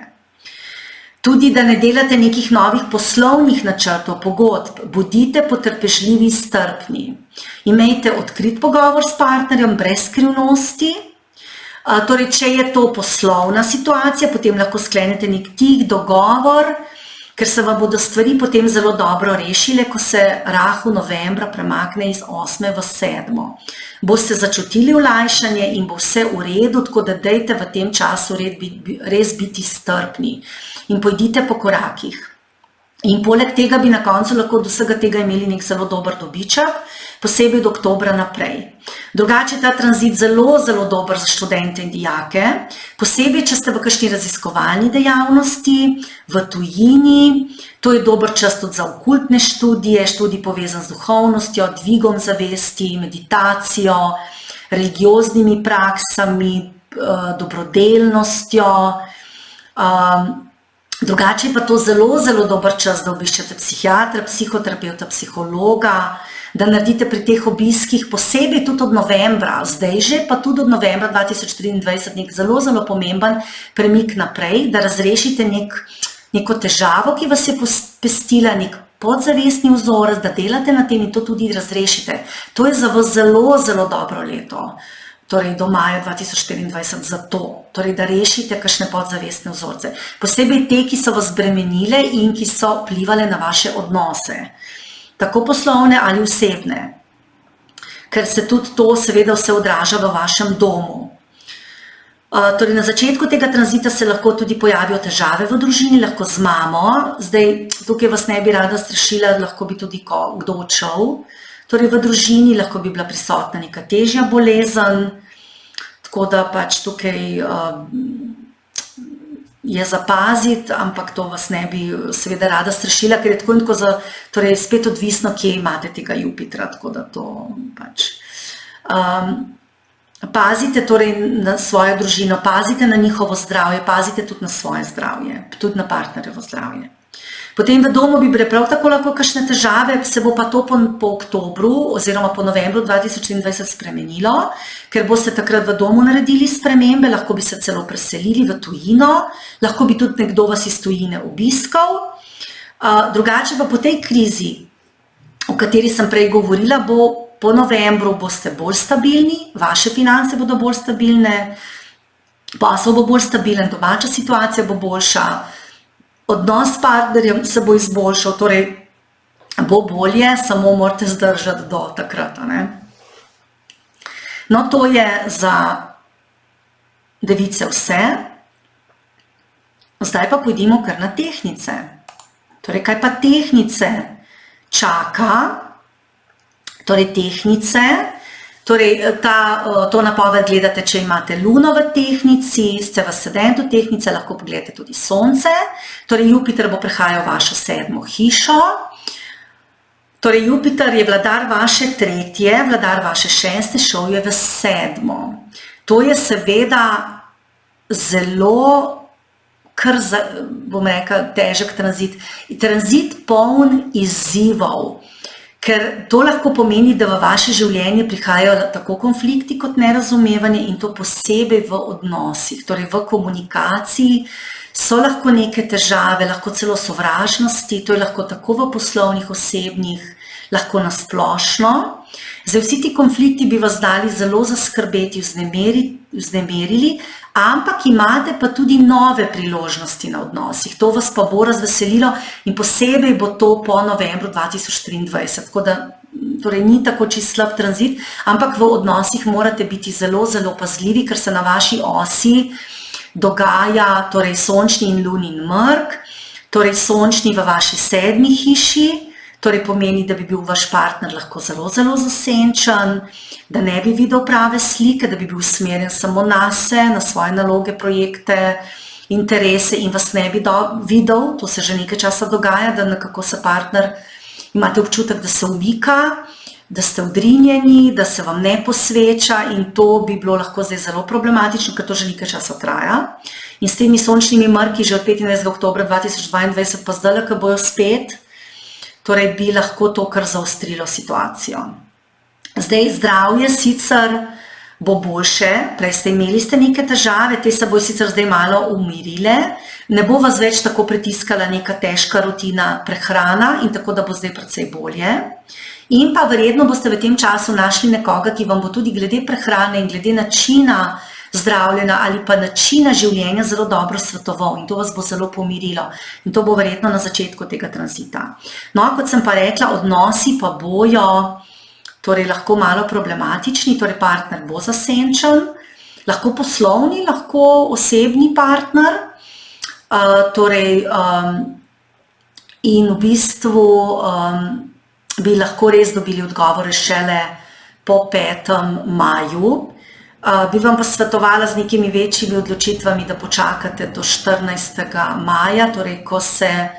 Tudi, da ne delate nekih novih poslovnih načrtov, pogodb, bodite potrpežljivi, strpni. Imejte odkrit pogovor s partnerjem brez skrivnosti. Torej, če je to poslovna situacija, potem lahko sklenete nek tih dogovor, ker se vam bodo stvari potem zelo dobro rešile, ko se rahu novembra premakne iz 8. v 7. Boste začutili olajšanje in bo vse v redu, tako da dajte v tem času res biti strpni in pojdite po korakih. In poleg tega bi na koncu lahko od vsega tega imeli nek zelo dober dobiček, posebej od oktobra naprej. Drugače je ta tranzit zelo, zelo dober za študente in dijake, posebej, če ste v kakšni raziskovalni dejavnosti, v tujini, to je dober čas tudi za okultne študije, študij povezan z duhovnostjo, dvigom zavesti, meditacijo, religioznimi praksami, dobrodelnostjo. Drugače pa to zelo, zelo dober čas, da obiščete psihiatra, psihoterapeuta, psihologa, da naredite pri teh obiskih, posebej tudi od novembra, zdaj že, pa tudi od novembra 2023, nek zelo, zelo pomemben premik naprej, da razrešite neko težavo, ki vas je pestila, nek podzavestni vzorec, da delate na tem in to tudi razrešite. To je za vas zelo, zelo dobro leto. Torej do maja 2024 za to, torej da rešite kakšne podzavestne vzorce. Posebej te, ki so vas bremenile in ki so vplivale na vaše odnose, tako poslovne ali osebne, ker se tudi to seveda vse odraža v vašem domu. Torej na začetku tega tranzita se lahko tudi pojavijo težave v družini, lahko z mamo, zdaj tukaj vas ne bi rada strašila, lahko bi tudi kdo odšel. Torej v družini lahko bi bila prisotna neka težja bolezen, tako da pač tukaj je zapaziti, ampak to vas ne bi seveda rada strašila, ker je tako in tako torej spet odvisno, kje imate tega Jupitra, tako da to pač. Pazite torej na svojo družino, pazite na njihovo zdravje, pazite tudi na svoje zdravje, tudi na partnerjevo zdravje. Potem v domu bi bile prav tako lahko kakšne težave, se bo pa to po oktobru oziroma po novembru 2023 spremenilo, ker boste takrat v domu naredili spremembe, lahko bi se celo preselili v tujino, lahko bi tudi nekdo vas iz tujine obiskal. Drugače pa po tej krizi, o kateri sem prej govorila, bo po novembru boste bolj stabilni, vaše finance bodo bolj stabilne, posel bo bolj stabilen, domača situacija bo boljša, odnos s partnerjem se bo izboljšal, torej bo bolje, samo morate zdržati do takrat. No, to je za device vse. Zdaj pa pojdimo kar na tehnice. Torej, kaj pa tehnice čaka? Torej, tehnice, to napoved gledate, če imate luno v tehnici, ste v ascendentu tehnice, lahko pogledate tudi sonce. Torej, Jupiter bo prehajal v vašo 7. hišo. Torej, Jupiter je vladar vaše 3., vladar vaše 6., šel je v 7. To je seveda zelo, bom rekla, težek tranzit. Tranzit poln izzivov. Ker to lahko pomeni, da v vaše življenje prihajajo tako konflikti kot nerazumevanje in to posebej v odnosih, torej v komunikaciji so lahko neke težave, lahko celo sovražnosti, to je lahko tako v poslovnih, osebnih, lahko nasplošno. Zdaj vsi ti konflikti bi vas dali zelo zaskrbeti, vznemirili, ampak imate pa tudi nove priložnosti na odnosih. To vas pa bo razveselilo in posebej bo to po novembru 2023. Tako da torej ni tako čisto slab tranzit, ampak v odnosih morate biti zelo, zelo pazljivi, ker se na vaši osi dogaja torej sončni in lunin mrk, torej sončni v vaši 7. hiši, torej pomeni, da bi bil vaš partner lahko zelo, zelo zasenčen, da ne bi videl prave slike, da bi bil usmerjen samo nase, na svoje naloge, projekte, interese in vas ne bi videl. To se že nekaj časa dogaja, da nekako se partner, imate občutek, da se umika, da ste odrinjeni, da se vam ne posveča in to bi bilo lahko zdaj zelo problematično, ker to že nekaj časa traja. In s temi sončnimi mrki že od 25. oktobra 2022 pa zdaj, ko bojo spet, torej bi lahko to kar zaostrilo situacijo. Zdaj, zdravje sicer bo boljše, prej ste neke težave, te se bo sicer zdaj malo umirile, ne bo vas več tako pritiskala neka težka rutina prehrana in tako, da bo zdaj precej bolje. In pa verjetno boste v tem času našli nekoga, ki vam bo tudi glede prehrane in glede načina zdravljenja ali pa načina življenja zelo dobro svetoval in to vas bo zelo pomirilo. In to bo verjetno na začetku tega tranzita. No, kot sem pa rekla, odnosi pa bojo torej lahko malo problematični, torej partner bo zasenčen, lahko poslovni, lahko osebni partner, in v bistvu bi lahko res dobili odgovore šele po 5. maju. Bi vam pa svetovala z nekimi večjimi odločitvami, da počakate do 14. maja, torej ko se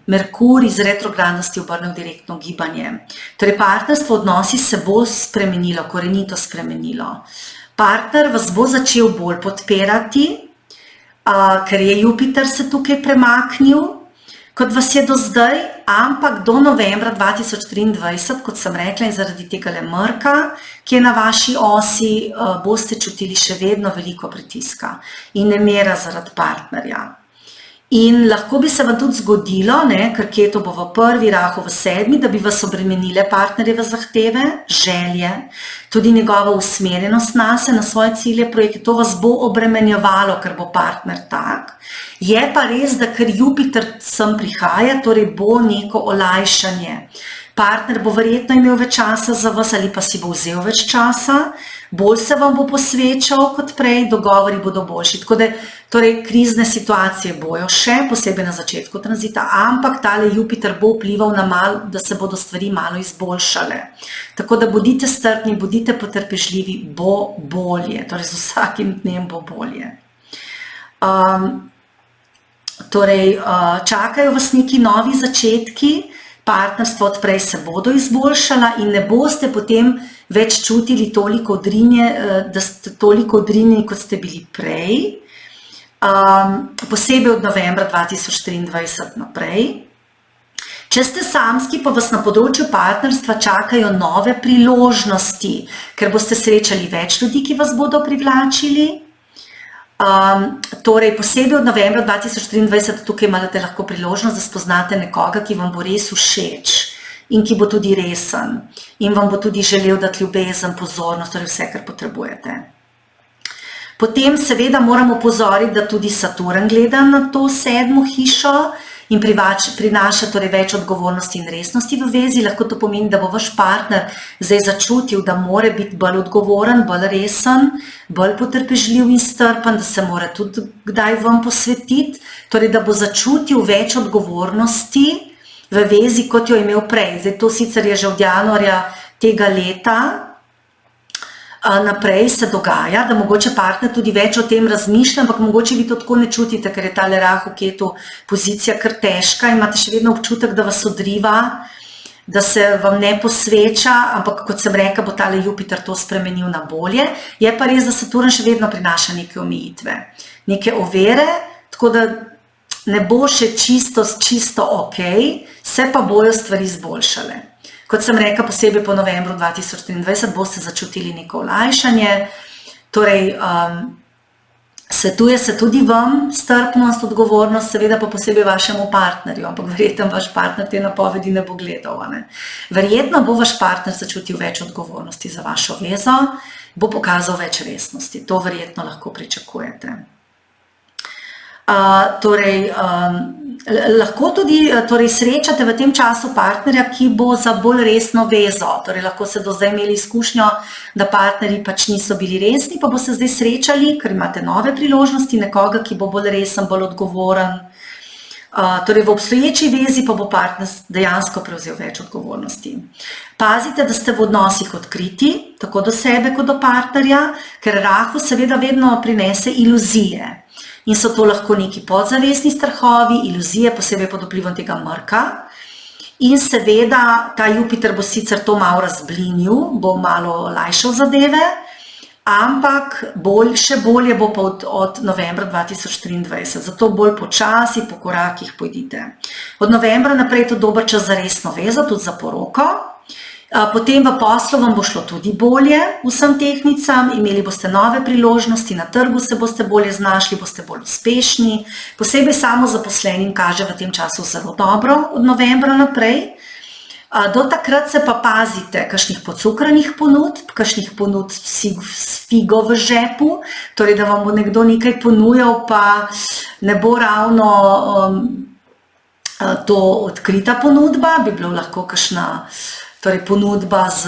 Merkur iz retrogradnosti obrne v direktno gibanje. Torej partnerstvo, odnosi se bo spremenilo, korenito spremenilo. Partner vas bo začel bolj podpirati, ker je Jupiter se tukaj premaknil, kot vas je do zdaj, ampak do novembra 2023, kot sem rekla, in zaradi tega mrka, ki je na vaši osi, boste čutili še vedno veliko pritiska in nemira zaradi partnerja. In lahko bi se vam tudi zgodilo, ker Ketu bo v 1., Rahu v 7., da bi vas obremenile partnerjeve zahteve, želje, tudi njegova usmerjenost nase, na svoje cilje, projekte, to vas bo obremenjevalo, ker bo partner tak. Je pa res, da ker Jupiter sem prihaja, torej bo neko olajšanje. Partner bo verjetno imel več časa za vas ali pa si bo vzel več časa, bolj se vam bo posvečal kot prej, dogovori bodo boljši. Tako da, torej, krizne situacije bojo še, posebej na začetku tranzita, ampak tale Jupiter bo vplival na malo, da se bodo stvari malo izboljšale. Tako da bodite strpni, bodite potrpežljivi, bo bolje, torej z vsakim dnem bo bolje. Čakajo vas neki novi začetki, partnerstvo odprej se bodo izboljšala in ne boste potem več čutili toliko odrinjeni, kot ste bili prej, posebej od novembra 2023 naprej. Če ste samski, pa vas na področju partnerstva čakajo nove priložnosti, ker boste srečali več ljudi, ki vas bodo privlačili. Torej, posebej od novembra 2023 tukaj imate lahko priložnost, da spoznate nekoga, ki vam bo res všeč in ki bo tudi resen in vam bo tudi želel dati ljubezen, pozornost, torej vse, kar potrebujete. Potem seveda moramo opozoriti, da tudi Saturn gleda na to 7. hišo in prinaša torej več odgovornosti in resnosti v vezi. Lahko to pomeni, da bo vaš partner zdaj začutil, da mora biti bolj odgovoren, bolj resen, bolj potrpežljiv in strpen, da se mora tudi kdaj vam posvetiti, torej da bo začutil več odgovornosti v vezi, kot jo je imel prej. Zdaj to sicer je že od januarja tega leta naprej se dogaja, da mogoče partner tudi več o tem razmišlja, ampak mogoče vi to tako ne čutite, ker je tale Rahu Ketu pozicija kar težka, imate še vedno občutek, da vas odriva, da se vam ne posveča, ampak kot sem rekla, bo tale Jupiter to spremenil na bolje. Je pa res, da Saturn še vedno prinaša neke omejitve, neke ovire, tako da ne bo še čisto ok, se pa bojo stvari izboljšale. Kot sem rekla, posebej po novembru 2023 boste začutili neko olajšanje, torej svetuje se tudi vam strpnost, odgovornost, seveda pa posebej vašemu partnerju, ampak verjetno vaš partner te napovedi ne bo gledal. Verjetno bo vaš partner začutil več odgovornosti za vašo vezo, bo pokazal več resnosti, to verjetno lahko pričakujete. Lahko tudi srečate v tem času partnerja, ki bo za bolj resno vezo. Torej, lahko se do zdaj imeli izkušnjo, da partnerji pač niso bili resni, pa boste zdaj srečali, ker imate nove priložnosti, nekoga, ki bo bolj resen, bolj odgovoren, Torej v obstoječi vezi pa bo partner dejansko prevzel več odgovornosti. Pazite, da ste v odnosih odkriti, tako do sebe kot do partnerja, ker rahu seveda vedno prinese iluzije. In so to lahko neki podzavestni strahovi, iluzije, posebej pod vplivom tega mrka. In seveda ta Jupiter bo sicer to malo razblinil, bo malo lajšal zadeve, ampak še bolje bo pa od novembra 2023, zato bolj počasi, po korakih pojdite. Od novembra naprej je to dober čas za resno vezo, tudi za poroko. Potem v poslu vam bo šlo tudi bolje vsem tehnicam, imeli boste nove priložnosti, na trgu se boste bolje znašli, boste bolj uspešni. Posebej samozaposlenim kaže v tem času zelo dobro od novembra naprej. Do takrat se pa pazite kakšnih pocukranih ponudb, kakšnih ponudb s figo v žepu, torej da vam bo nekdo nekaj ponujal, pa ne bo ravno to odkrita ponudba, bi bilo lahko kakšna ponudba z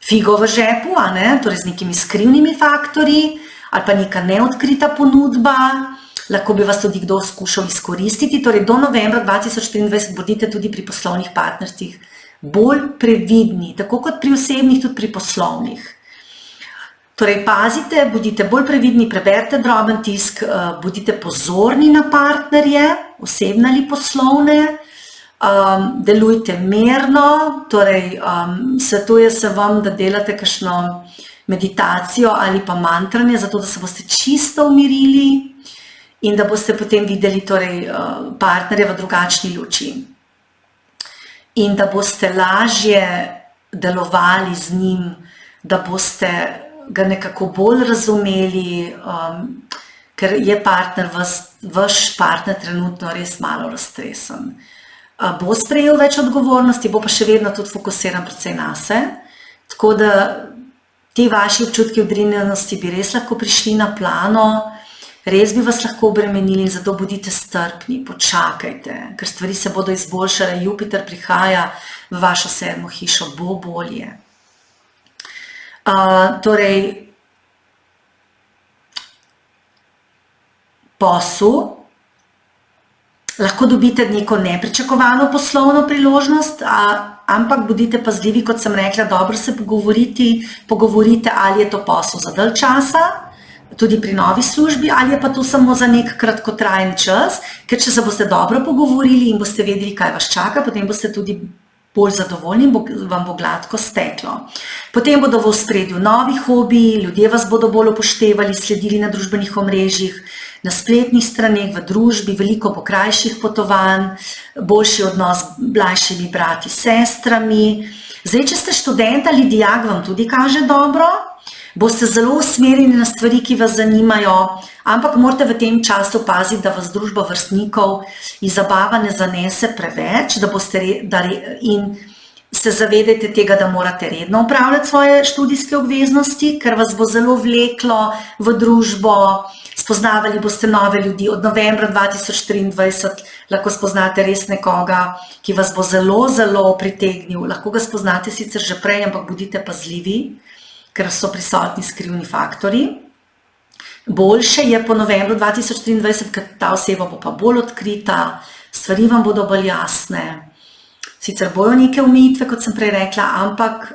figo v žepu, torej z nekimi skrivnimi faktorji, ali pa neka neodkrita ponudba. Lahko bi vas tudi kdo skušal izkoristiti, torej do novembra 2023 bodite tudi pri poslovnih partnerstvih bolj previdni, tako kot pri osebnih, tudi pri poslovnih. Torej pazite, bodite bolj previdni, preberite droben tisk, bodite pozorni na partnerje, osebne ali poslovne, delujte mirno, torej svetuje se vam, da delate kakšno meditacijo ali pa mantranje, zato da se boste čisto umirili, in da boste potem videli partnerja v drugačni luči. In da boste lažje delovali z njim, da boste ga nekako bolj razumeli, ker je vaš partner trenutno res malo raztresen. Bo sprejel več odgovornosti, bo pa še vedno tudi fokusiran predvsej nase, tako da ti vaši občutki odrinjenosti bi res lahko prišli na plano, res bi vas lahko obremenili, in zato bodite strpni, počakajte, ker stvari se bodo izboljšale, Jupiter prihaja v vašo 7. hišo, bo bolje. Torej, posel, lahko dobite neko nepričakovano poslovno priložnost, ampak bodite pazljivi, kot sem rekla, dobro se pogovorite, ali je to posel za dalj časa, tudi pri novi službi, ali je pa to samo za nek kratkotrajen čas, ker če se boste dobro pogovorili in boste vedeli, kaj vas čaka, potem boste tudi bolj zadovoljni in vam bo gladko steklo. Potem bodo v ospredju novi hobiji, ljudje vas bodo bolj upoštevali, sledili na družbenih omrežjih, na spletnih straneh, v družbi, veliko bo krajših potovanj, boljši odnos z mlajšimi brati, sestrami. Zdaj, če ste študent ali dijak, vam tudi kaže dobro, boste zelo usmerjeni na stvari, ki vas zanimajo, ampak morate v tem času paziti, da vas družba vrstnikov in zabava ne zanese preveč, in se zavedajte tega, da morate redno upravljati svoje študijske obveznosti, ker vas bo zelo vleklo v družbo, spoznavali boste nove ljudi. Od novembra 2023 lahko spoznate res nekoga, ki vas bo zelo, zelo pritegnil. Lahko ga spoznate sicer že prej, ampak bodite pazljivi, ker so prisotni skrivni faktorji. Boljše je po novembru 2023, ker ta oseba bo pa bolj odkrita, stvari vam bodo bolj jasne. Sicer bojo neke omejitve, kot sem prej rekla, ampak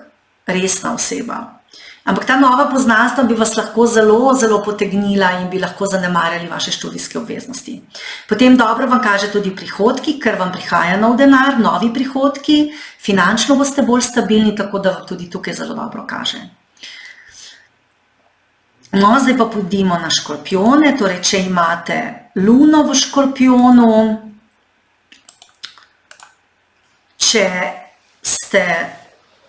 resna oseba. Ampak ta nova poznanstva bi vas lahko zelo, zelo potegnila in bi lahko zanemarjali vaše študijske obveznosti. Potem dobro vam kaže tudi prihodki, ker vam prihaja nov denar, novi prihodki, finančno boste bolj stabilni, tako da tudi tukaj zelo dobro kaže. No, zdaj pa pojdimo na škorpijone, torej če imate luno v škorpijonu, če ste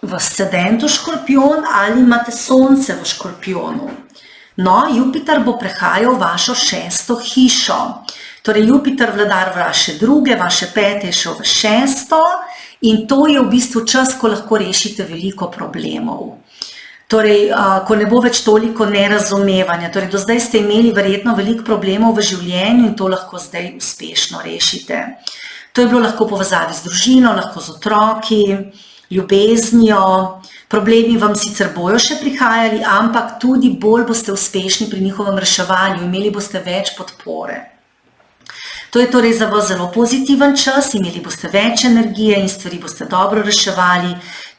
v ascendentu škorpijon ali imate sonce v škorpijonu. No, Jupiter bo prehajal vašo 6. hišo. Torej, Jupiter vladar vaše 2., vaše 5. je šel v 6. in to je v bistvu čas, ko lahko rešite veliko problemov. Torej, ko ne bo več toliko nerazumevanja. Torej, do zdaj ste imeli verjetno veliko problemov v življenju in to lahko zdaj uspešno rešite. To je bilo lahko povezavi z družino, lahko z otroki, ljubeznijo. Problemi vam sicer bojo še prihajali, ampak tudi bolj boste uspešni pri njihovem reševanju, imeli boste več podpore. To je torej za vas zelo pozitiven čas, imeli boste več energije in stvari boste dobro reševali,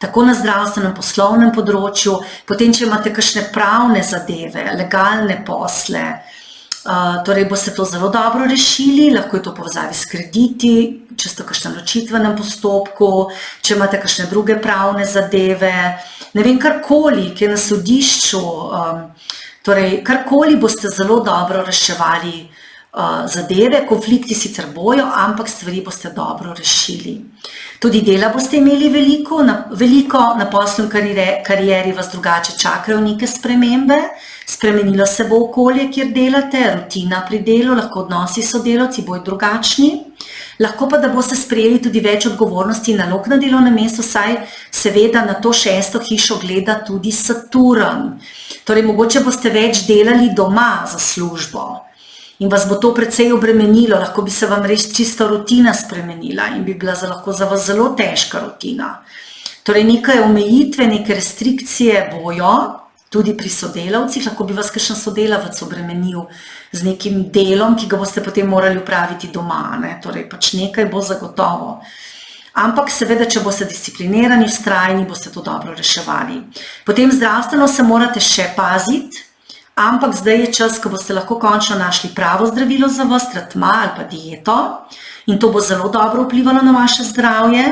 tako na zdravstvenem, poslovnem področju, potem, če imate kakšne pravne zadeve, legalne posle, torej boste to zelo dobro rešili, lahko je to v povezavi s krediti, če ste v kakšnem ločitvenem postopku, če imate kakšne druge pravne zadeve, ne vem, karkoli, ki je na sodišču, torej karkoli boste zelo dobro reševali zadeve, konflikti sicer bojo, ampak stvari boste dobro rešili. Tudi dela boste imeli veliko, na poslovni karieri vas drugače čakajo neke spremembe, spremenilo se bo okolje, kjer delate, rutina pri delu, lahko odnosi s sodelavci bojo drugačni, lahko pa da boste sprejeli tudi več odgovornosti in nalog na delovnem mestu, saj seveda na to 6. hišo gleda tudi Saturn. Torej, mogoče boste več delali doma za službo. In vas bo to precej obremenilo, lahko bi se vam res čisto rutina spremenila in bi bila lahko za vas zelo težka rutina. Torej neke omejitve, neke restrikcije bojo, tudi pri sodelavcih, lahko bi vas kakšen sodelavec obremenil z nekim delom, ki ga boste potem morali upraviti doma, ne? Torej pač nekaj bo zagotovo. Ampak seveda, če boste disciplinirani, vztrajni, boste to dobro reševali. Potem zdravstveno se morate še paziti, ampak zdaj je čas, ko boste lahko končno našli pravo zdravilo za vas, tretma ali pa dieto in to bo zelo dobro vplivalo na vaše zdravje.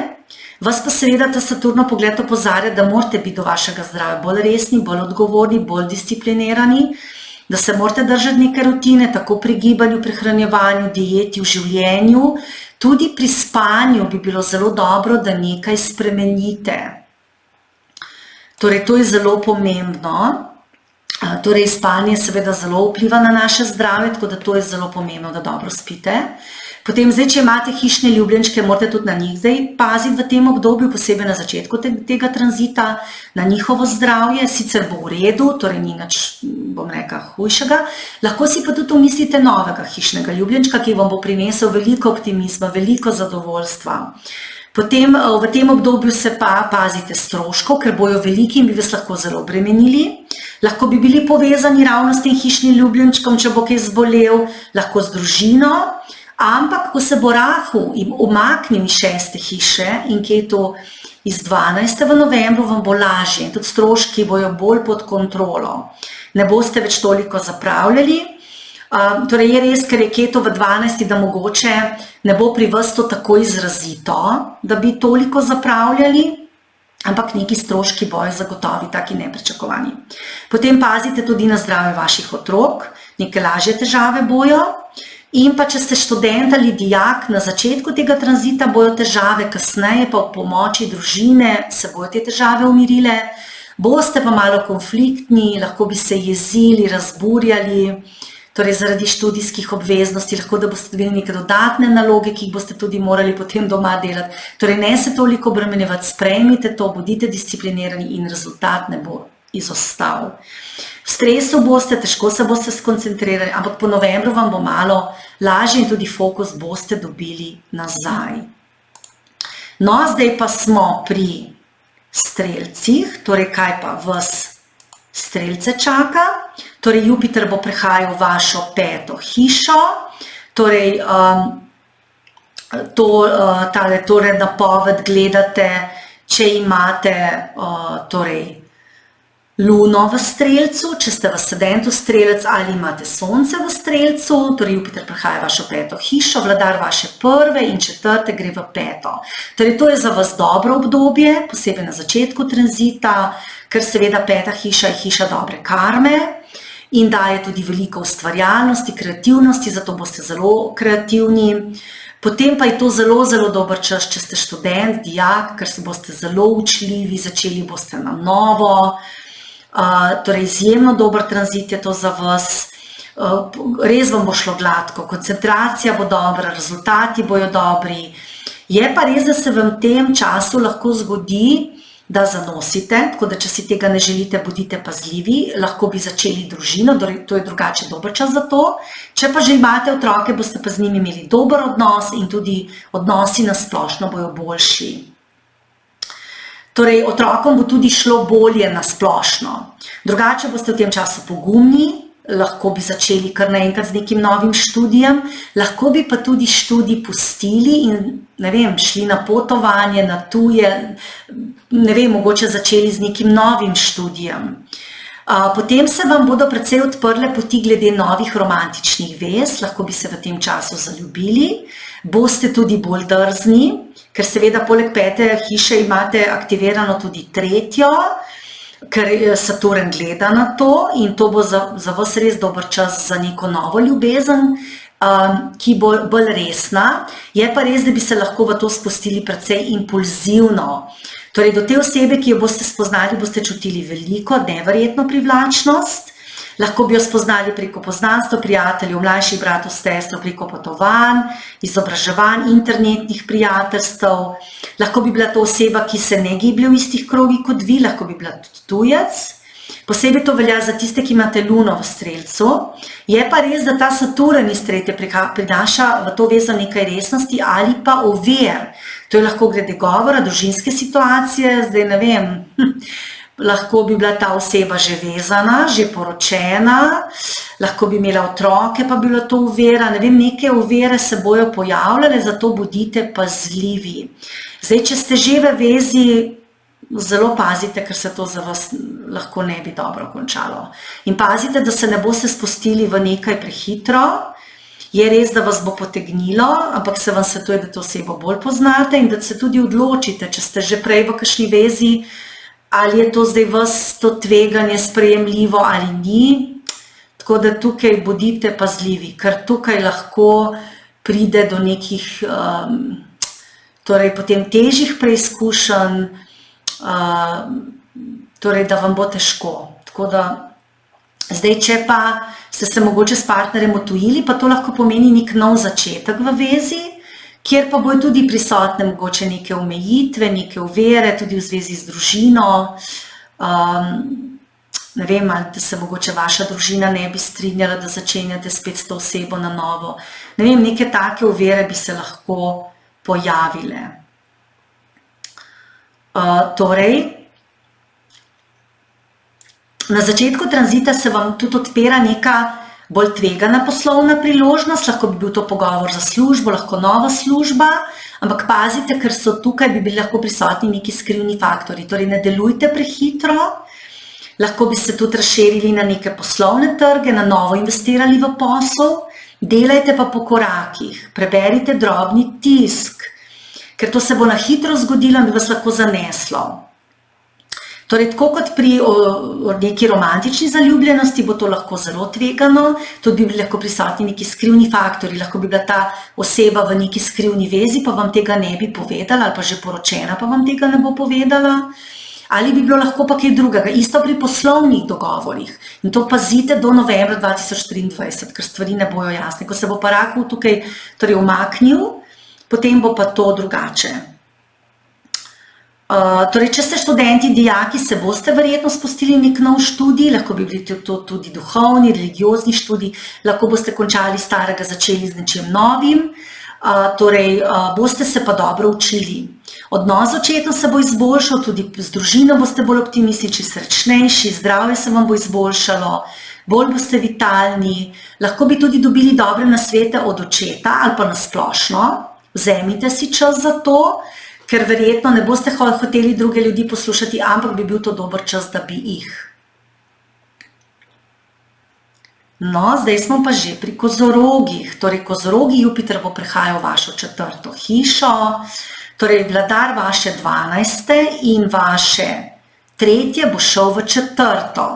Vas pa seveda ta Saturno pogled opozarja, da morate biti do vašega zdravja bolj resni, bolj odgovorni, bolj disciplinirani, da se morate držati neke rutine, tako pri gibanju, prehranjevanju, dieti, v življenju, tudi pri spanju bi bilo zelo dobro, da nekaj spremenite. Torej, to je zelo pomembno. Torej, spanje seveda zelo vpliva na naše zdravje, tako da to je zelo pomembno, da dobro spite. Potem zdaj, če imate hišne ljubljenčke, morate tudi na njih zdaj paziti v tem obdobju, posebej na začetku tega tranzita, na njihovo zdravje, sicer bo v redu, torej ni nič, bom rekla, hujšega. Lahko si pa tudi umislite novega hišnega ljubljenčka, ki vam bo prinesel veliko optimizma, veliko zadovoljstva. Potem v tem obdobju se pa pazite stroškov, ker bojo veliki in bi vas lahko zelo obremenili. Lahko bi bili povezani ravno s tem hišnim ljubljenčkom, če bo kaj zbolel, lahko z družino, ampak ko se bo Rahu umaknil iz 6. hiše in kaj to iz 12. v novembru, vam bo lažje in tudi stroški bojo bolj pod kontrolo. Ne boste več toliko zapravljali. Torej je res, ker je Keto v 12, da mogoče ne bo pri vas to tako izrazito, da bi toliko zapravljali, ampak neki stroški bojo zagotovi, taki nepričakovani. Potem pazite tudi na zdravje vaših otrok, neke lažje težave bojo. In pa če ste študent ali dijak, na začetku tega tranzita bojo težave, kasneje pa v pomoči družine se bojo te težave umirile. Boste pa malo konfliktni, lahko bi se jezili, razburjali, torej zaradi študijskih obveznosti, lahko da boste dobili neke dodatne naloge, ki jih boste tudi morali potem doma delati. Torej ne se toliko obremenjevati, sprejmite to, bodite disciplinirani in rezultat ne bo izostal. V stresu boste, težko se boste skoncentrirali, ampak po novembru vam bo malo lažje in tudi fokus boste dobili nazaj. No, zdaj pa smo pri strelcih, torej kaj pa vas strelce čaka. Torej, Jupiter bo prehajal v vašo 5. hišo, torej, torej napoved gledate, če imate torej, Luno v strelcu, če ste v ascendentu strelec ali imate Sonce v strelcu, torej Jupiter prehaja v vašo 5. hišo, vladar vaše 1. in 4. gre v 5. Torej, to je za vas dobro obdobje, posebej na začetku tranzita, ker seveda 5. hiša je hiša dobre karme in daje tudi veliko ustvarjalnosti, kreativnosti, zato boste zelo kreativni. Potem pa je to zelo, zelo dober čas, če ste študent, dijak, ker se boste zelo učljivi, začeli boste na novo. Torej, izjemno dober tranzit je to za vas, res vam bo šlo gladko, koncentracija bo dobra, rezultati bojo dobri. Je pa res, da se vam v tem času lahko zgodi, da zanosite, tako da če si tega ne želite, bodite pazljivi, lahko bi začeli družino, to je drugače dober čas za to. Če pa že imate otroke, boste pa z njimi imeli dober odnos in tudi odnosi na splošno bojo boljši. Torej, otrokom bo tudi šlo bolje na splošno. Drugače boste v tem času pogumni, lahko bi začeli kar naenkrat z nekim novim študijem, lahko bi pa tudi študij pustili in, ne vem, šli na potovanje, na tuje, ne vem, mogoče začeli z nekim novim študijem. Potem se vam bodo precej odprle poti glede novih romantičnih vez, lahko bi se v tem času zaljubili, boste tudi bolj drzni, ker seveda poleg 5. hiše imate aktivirano tudi 3., ker Saturn gleda na to in to bo za vas res dober čas za neko novo ljubezen, ki bo bolj resna. Je pa res, da bi se lahko v to spustili precej impulzivno. Torej, do te osebe, ki jo boste spoznali, boste čutili veliko, neverjetno privlačnost. Lahko bi jo spoznali preko poznanstva, prijateljev, mlajših bratov, sester, preko potovanj, izobraževanj, internetnih prijateljstev. Lahko bi bila to oseba, ki se ne giblje v istih krogih kot vi, lahko bi bila tudi tujec. Posebej to velja za tiste, ki imate luno v Strelcu. Je pa res, da ta Saturn iz 3. prinaša v to vezo nekaj resnosti ali pa ovir. To je lahko glede govora, družinske situacije, zdaj ne vem, lahko bi bila ta oseba že vezana, že poročena, lahko bi imela otroke, pa bi bila to ovira, ne vem, neke ovire se bojo pojavljale, zato bodite pazljivi. Zdaj, če ste že v vezi, zelo pazite, ker se to za vas lahko ne bi dobro končalo. In pazite, da se ne boste spustili v nekaj prehitro. Je res, da vas bo potegnilo, ampak se vam svetuje, da to osebo bolj poznate in da se tudi odločite, če ste že prej v kakšni vezi, ali je to zdaj vas to tveganje sprejemljivo ali ni. Tako da tukaj bodite pazljivi, ker tukaj lahko pride do nekih torej potem težjih preizkušenj, torej da vam bo težko. Tako da zdaj, če pa ste se mogoče s partnerjem odtujili, pa to lahko pomeni nek nov začetek v vezi, kjer pa bojo tudi prisotne mogoče neke omejitve, neke ovire, tudi v zvezi z družino. Ne vem, ali da se mogoče vaša družina ne bi strinjala, da začenjate spet s to osebo na novo. Ne vem, neke take ovire bi se lahko pojavile. Torej, na začetku tranzita se vam tudi odpira neka bolj tvegana poslovna priložnost, lahko bi bil to pogovor za službo, lahko nova služba, ampak pazite, ker so tukaj bi bili lahko prisotni neki skrivni faktori, torej ne delujte prehitro, lahko bi se tudi razširili na neke poslovne trge, na novo investirali v posel, delajte pa po korakih, preberite drobni tisk, ker to se bo na hitro zgodilo in bi vas lahko zaneslo. Torej, tako kot pri neki romantični zaljubljenosti bo to lahko zelo tvegano, tudi bi bili lahko prisotni neki skrivni faktori, lahko bi bila ta oseba v neki skrivni vezi, pa vam tega ne bi povedala, ali pa že poročena, pa vam tega ne bo povedala, ali bi bilo lahko pa kaj drugega, isto pri poslovnih dogovorih. In to pazite do novembra 2023, ker stvari ne bojo jasne. Ko se bo pa Rahu tukaj torej umaknil, potem bo pa to drugače. Torej, če ste študenti, dijaki, se boste verjetno spustili nek nov študij, lahko bi bili to tudi duhovni, religiozni študij, lahko boste končali starega, začeli z nečim novim, torej, boste se pa dobro učili. Odnos z očetom se bo izboljšal, tudi z družino boste bolj optimistični, srečnejši, zdravje se vam bo izboljšalo, bolj boste vitalni, lahko bi tudi dobili dobre nasvete od očeta ali pa nasplošno, vzemite si čas za to, ker verjetno ne boste hoteli druge ljudi poslušati, ampak bi bil to dober čas, da bi jih. No, zdaj smo pa že pri kozorogih. Torej, kozorogi, Jupiter bo prihajal v vašo 4. hišo, torej vladar vaše 12. in vaše 3. bo šel v 4.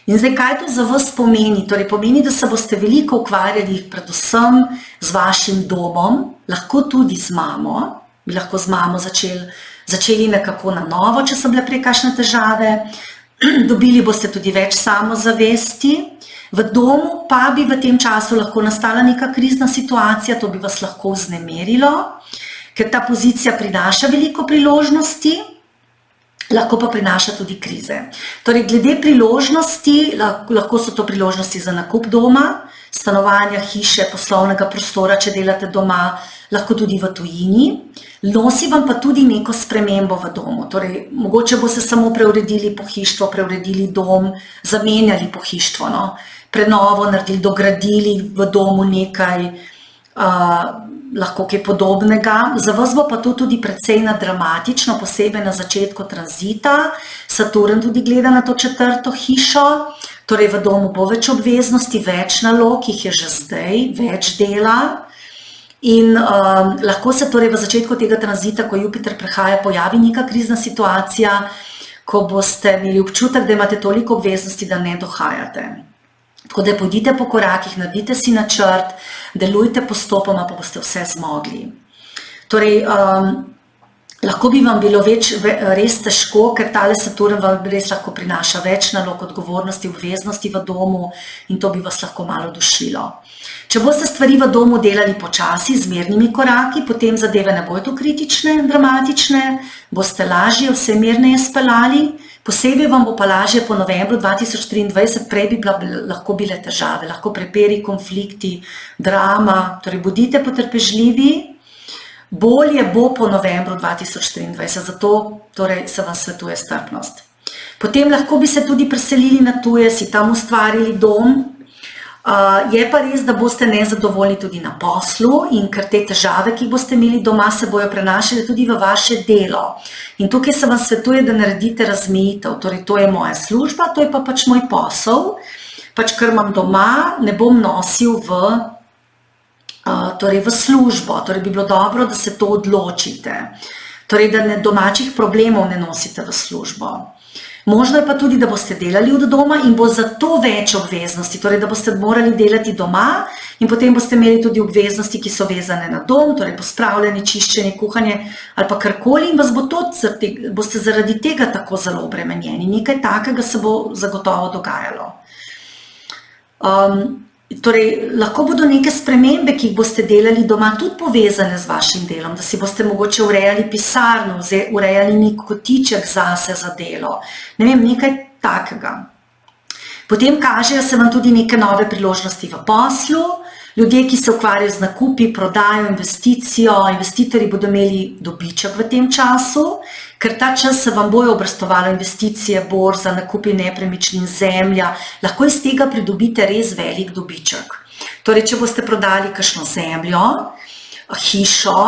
In zdaj, kaj to za vas pomeni? Torej, pomeni, da se boste veliko ukvarjali predvsem z vašim domom, lahko tudi z mamo, bi lahko z mamo začeli nekako na novo, če so bile prej kakšne težave, dobili boste tudi več samozavesti, v domu pa bi v tem času lahko nastala neka krizna situacija, to bi vas lahko vznemirilo, ker ta pozicija prinaša veliko priložnosti, lahko pa prinaša tudi krize. Torej, glede priložnosti, lahko so to priložnosti za nakup doma, stanovanja, hiše, poslovnega prostora, če delate doma, lahko tudi v tujini. Nosi vam pa tudi neko spremembo v domu, torej mogoče boste samo preuredili pohištvo, preuredili dom, zamenjali pohištvo, no. prenovo naredili, dogradili v domu nekaj, lahko kaj podobnega. Za vas bo pa to tudi precej dramatično, posebej na začetku tranzita. Saturn tudi gleda na to 4. hišo, torej v domu bo več obveznosti, več nalog, jih je že zdaj, več dela. In lahko se torej v začetku tega tranzita, ko Jupiter prehaja, pojavi neka krizna situacija, ko boste imeli občutek, da imate toliko obveznosti, da ne dohajate. Tako da pojdite po korakih, naredite si načrt, delujte postopoma, pa boste vse zmogli. Torej, lahko bi vam bilo res težko, ker tale Saturn vam res lahko prinaša več nalog, odgovornosti, obveznosti v domu in to bi vas lahko malo dušilo. Če boste stvari v domu delali počasi, z mirnimi koraki, potem zadeve ne bodo kritične, dramatične, boste lažje, vse mirneje speljali. Posebej vam bo pa lažje po novembru 2023, prej bi lahko bile težave, lahko prepiri, konflikti, drama, torej bodite potrpežljivi. Bolje bo po novembru 2023, zato torej se vam svetuje strpnost. Potem lahko bi se tudi preselili na tuje, si tam ustvarili dom. Je pa res, da boste nezadovoljni tudi na poslu in ker te težave, ki jih boste imeli doma, se bojo prenašali tudi v vaše delo. In tukaj se vam svetuje, da naredite razmejitev, torej to je moja služba, to je pa pač moj posel, pač kar imam doma, ne bom nosil v službo, torej bi bilo dobro, da se to odločite, torej da domačih problemov ne nosite v službo. Možno je pa tudi, da boste delali od doma in bo zato več obveznosti, torej da boste morali delati doma in potem boste imeli tudi obveznosti, ki so vezane na dom, torej pospravljanje, čiščenje, kuhanje ali pa karkoli in boste zaradi tega tako zelo obremenjeni. Nekaj takega se bo zagotovo dogajalo. Torej, lahko bodo neke spremembe, ki jih boste delali doma, tudi povezane z vašim delom, da si boste mogoče urejali pisarno, urejali nek kotiček zase za delo, ne vem, nekaj takega. Potem kažejo se vam tudi neke nove priložnosti v poslu, ljudje, ki se ukvarjajo z nakupi, prodajo, investicijo, investitorji bodo imeli dobiček v tem času, ker ta čas se vam bojo obrestovalo investicije, borza, nakupi nepremičnin, zemlja, lahko iz tega pridobite res velik dobiček. Torej, če boste prodali kakšno zemljo, hišo,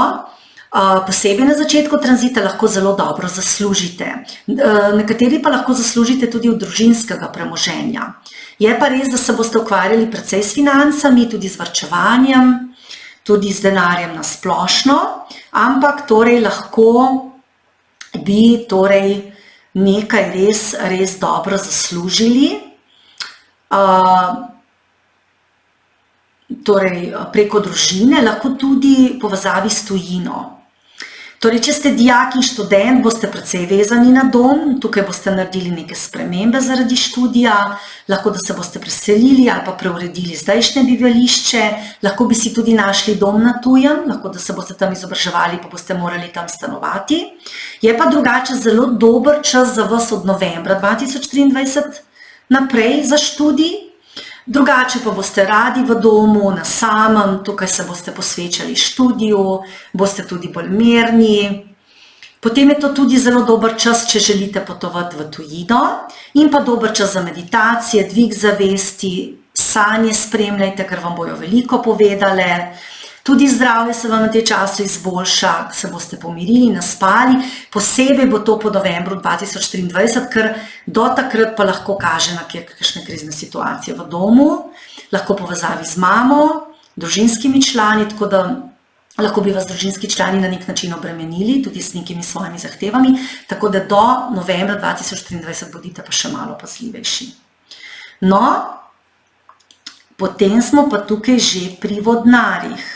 posebej na začetku tranzita lahko zelo dobro zaslužite. Nekateri pa lahko zaslužite tudi od družinskega premoženja. Je pa res, da se boste ukvarjali precej s financami, tudi z varčevanjem, tudi z denarjem na splošno, ampak torej lahko bi torej nekaj res dobro zaslužili, torej preko družine, lahko tudi povezavi s tujino. Torej, če ste dijak in študent, boste precej vezani na dom, tukaj boste naredili neke spremembe zaradi študija, lahko da se boste preselili ali pa preuredili zdajšnje bivališče, lahko bi si tudi našli dom na tujem, lahko da se boste tam izobraževali, pa boste morali tam stanovati. Je pa drugače zelo dober čas za vas od novembra 2023 naprej za študij. Drugače pa boste radi v domu, na samem, tukaj se boste posvečali študiju, boste tudi bolj mirni. Potem je to tudi zelo dober čas, če želite potovati v tujino in pa dober čas za meditacije, dvig zavesti, sanje spremljajte, ker vam bojo veliko povedale. Tudi zdravje se vam na tem času izboljša, se boste pomirili, naspali, posebej bo to po novembru 2023, ker do takrat pa lahko kaže na kakšne krizne situacije v domu, lahko povezavi z mamo, družinskimi člani, tako da lahko bi vas družinski člani na nek način obremenili, tudi s nekimi svojimi zahtevami, tako da do novembra 2023 bodite pa še malo pazljivejši. No, potem smo pa tukaj že pri vodnarjih.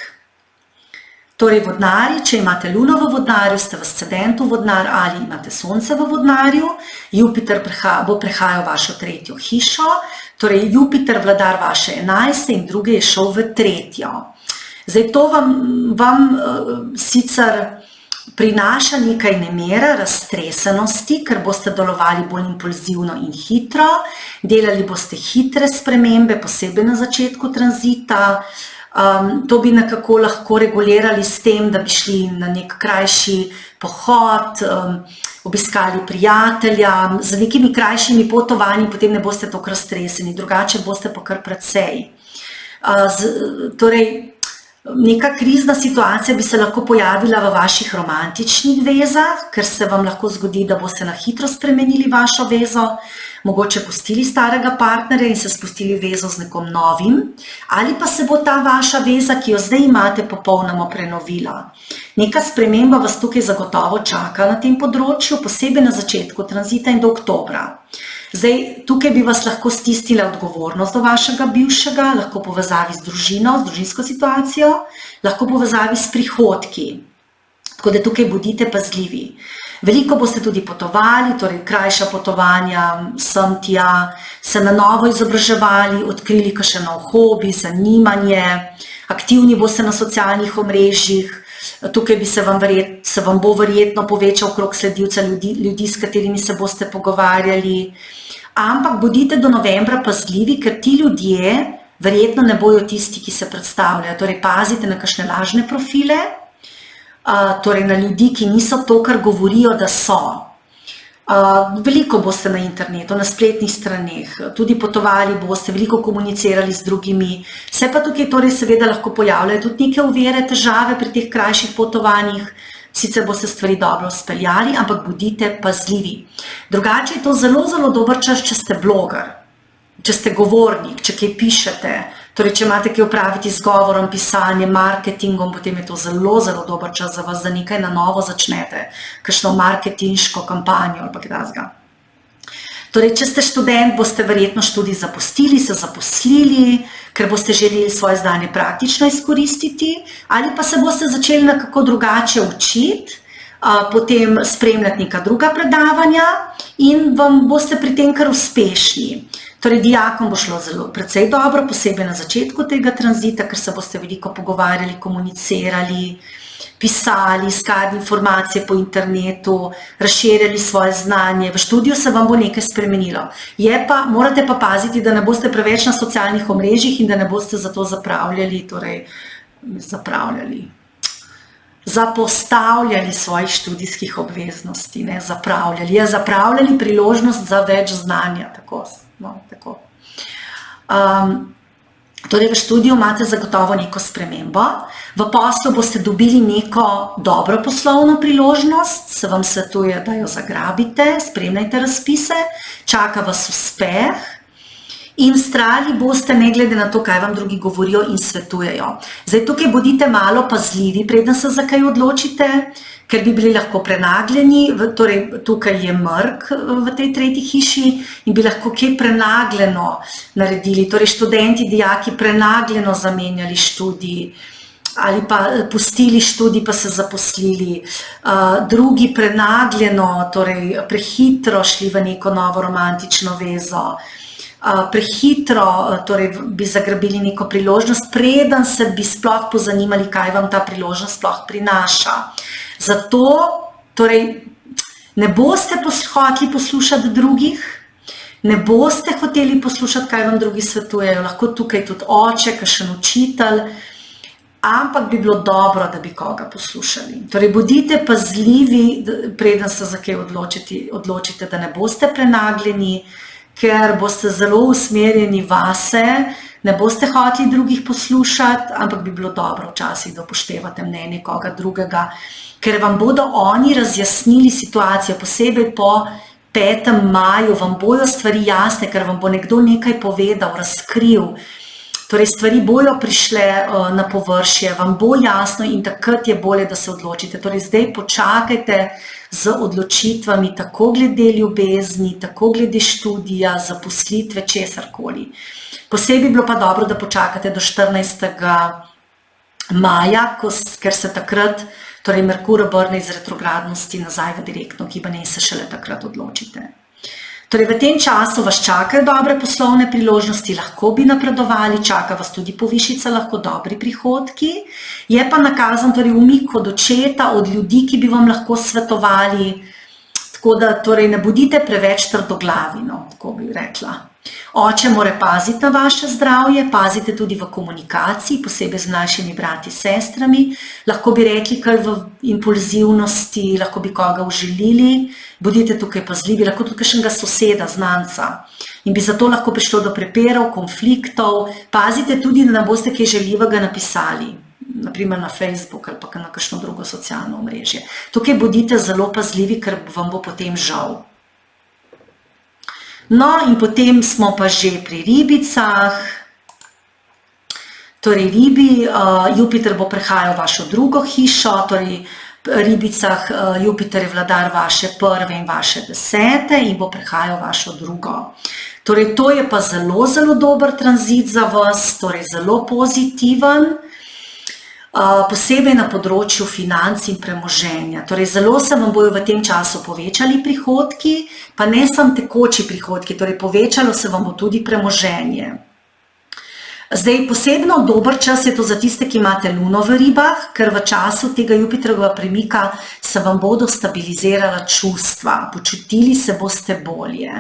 Torej, vodnarji, če imate luno v vodnarju, ste v ascendentu vodnar ali imate sonce v vodnarju, Jupiter bo prehajal vašo 3. hišo, torej Jupiter vladar vaše 11. in druge je šel v 3. Zdaj, to vam sicer prinaša nekaj nemira, raztresenosti, ker boste delovali bolj impulzivno in hitro, delali boste hitre spremembe, posebej na začetku tranzita. To bi nekako lahko regulirali s tem, da bi šli na nek krajši pohod, obiskali prijatelja, z nekimi krajšimi potovanji, potem ne boste toliko raztreseni, drugače boste pa kar precej. Torej, neka krizna situacija bi se lahko pojavila v vaših romantičnih vezah, ker se vam lahko zgodi, da boste na hitro spremenili vašo vezo, mogoče pustili starega partnerja in se spustili vezo z nekom novim, ali pa se bo ta vaša veza, ki jo zdaj imate, popolnoma prenovila. Neka sprememba vas tukaj zagotovo čaka na tem področju, posebej na začetku tranzita in do oktobra. Zdaj, tukaj bi vas lahko stisnila odgovornost do vašega bivšega, lahko povezavi z družino, z družinsko situacijo, lahko povezavi s prihodki. Tako da tukaj bodite pazljivi. Veliko boste tudi potovali, torej krajša potovanja, sem tja, se na novo izobraževali, odkrili kakšen nov hobi, zanimanje, aktivni boste na socialnih omrežjih, tukaj bi se vam bo verjetno povečal krog sledilcev ljudi, s katerimi se boste pogovarjali. Ampak bodite do novembra pazljivi, ker ti ljudje verjetno ne bojo tisti, ki se predstavljajo. Torej pazite na kakšne lažne profile, torej na ljudi, ki niso to, kar govorijo, da so. Veliko boste na internetu, na spletnih straneh, tudi potovali boste, veliko komunicirali z drugimi, se pa tukaj torej seveda lahko pojavljajo tudi neke ovire, težave pri teh krajših potovanjih, sicer boste stvari dobro speljali, ampak bodite pazljivi. Drugače je to zelo, zelo dober čas, če ste bloger, če ste govornik, če kaj pišete, torej če imate kaj opraviti z govorom, pisanjem, marketingom, potem je to zelo, zelo dober čas za vas, da nekaj na novo začnete, kakšno marketinško kampanjo ali pa kaj takega. Torej, če ste študent, boste verjetno študij zapustili, se zaposlili, ker boste želeli svoje znanje praktično izkoristiti, ali pa se boste začeli nekako drugače učiti, potem spremljati neka druga predavanja in vam boste pri tem kar uspešni. Torej, dijakom bo šlo zelo precej dobro, posebej na začetku tega tranzita, ker se boste veliko pogovarjali, komunicirali, pisali, iskali informacije po internetu, razširjali svoje znanje, v študiju se vam bo nekaj spremenilo. Morate pa paziti, da ne boste preveč na socialnih omrežjih in da ne boste zato zapostavljali svojih študijskih obveznosti, ne zapravljali. Zapravljali priložnost za več znanja, tako. Torej, v študiju imate zagotovo neko spremembo, v poslu boste dobili neko dobro poslovno priložnost, se vam svetuje, da jo zagrabite, spremljajte razpise, čaka vas uspeh in vztrajali boste ne glede na to, kaj vam drugi govorijo in svetujejo. Zdaj, tukaj bodite malo pazljivi, preden se za kaj odločite, ker bi bili lahko prenagljeni, torej tukaj je mrk v tej tretji hiši in bi lahko kaj prenagljeno naredili, torej študenti, dijaki prenagljeno zamenjali študij ali pa pustili študij pa se zaposlili, drugi prenagljeno, torej prehitro šli v neko novo romantično vezo, prehitro torej bi zagrabili neko priložnost, preden se bi sploh pozanimali, kaj vam ta priložnost sploh prinaša. Zato, torej, ne boste hoteli poslušati drugih, ne boste hoteli poslušati, kaj vam drugi svetujejo, lahko tukaj tudi oče, kakšen učitelj, ampak bi bilo dobro, da bi koga poslušali. Torej, bodite pazljivi, preden se za kaj odločite, da ne boste prenagljeni, ker boste zelo usmerjeni vase, ne boste hoteli drugih poslušati, ampak bi bilo dobro včasih, da upoštevate mnenje koga drugega, ker vam bodo oni razjasnili situacijo, posebej po 5. maju, vam bojo stvari jasne, ker vam bo nekdo nekaj povedal, razkril, torej stvari bojo prišle na površje, vam bo jasno in takrat je bolje, da se odločite. Torej, zdaj počakajte z odločitvami, tako glede ljubezni, tako glede študija, zaposlitve, česarkoli. Posebej bilo pa dobro, da počakate do 14. maja, ker se takrat, torej Merkur obrne iz retrogradnosti nazaj v direktno gibanje in se šele takrat odločite. Torej, v tem času vas čakajo dobre poslovne priložnosti, lahko bi napredovali, čaka vas tudi povišica, lahko dobri prihodki, je pa nakazan torej umik od očeta, od ljudi, ki bi vam lahko svetovali, tako da torej ne bodite preveč trdoglavi, no, tako bi rekla. Oče mora paziti na vaše zdravje, pazite tudi v komunikaciji, posebej z mlajšimi brati, sestrami. Lahko bi rekli kaj v impulzivnosti, lahko bi koga užalili, bodite tukaj pazljivi, lahko tudi kakšnega soseda, znanca. In bi zato lahko prišlo do prepirov, konfliktov. Pazite tudi, da ne boste kaj žaljivega napisali, naprimer na Facebook ali pa na kakšno drugo socialno omrežje. Tukaj bodite zelo pazljivi, ker vam bo potem žal. No, in potem smo pa že pri ribicah. Torej, ribi, Jupiter bo prehajal v vašo drugo hišo, torej ribicah Jupiter je vladar vaše prve in vaše 10. in bo prehajal v vašo drugo. Torej, to je pa zelo, zelo dober tranzit za vas, torej zelo pozitiven. Posebej na področju financ in premoženja. Torej, zelo se vam bojo v tem času povečali prihodki, pa ne samo tekoči prihodki, torej povečalo se vam bo tudi premoženje. Zdaj, posebno dober čas je to za tiste, ki imate luno v ribah, ker v času tega Jupitrovega premika se vam bodo stabilizirala čustva, počutili se boste bolje,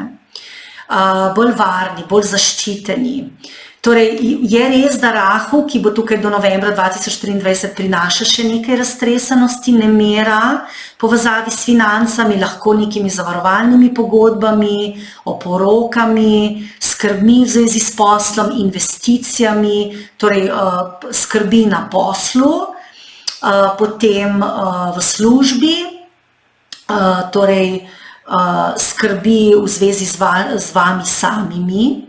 bolj varni, bolj zaščiteni. Torej, je res, da Rahu, ki bo tukaj do novembra 2023 prinaša še nekaj raztresenosti, nemira, povezavi s financami, lahko nekimi zavarovalnimi pogodbami, oporokami, skrbmi v zvezi s poslom, investicijami, torej skrbi na poslu, potem v službi, torej skrbi v zvezi z vami samimi.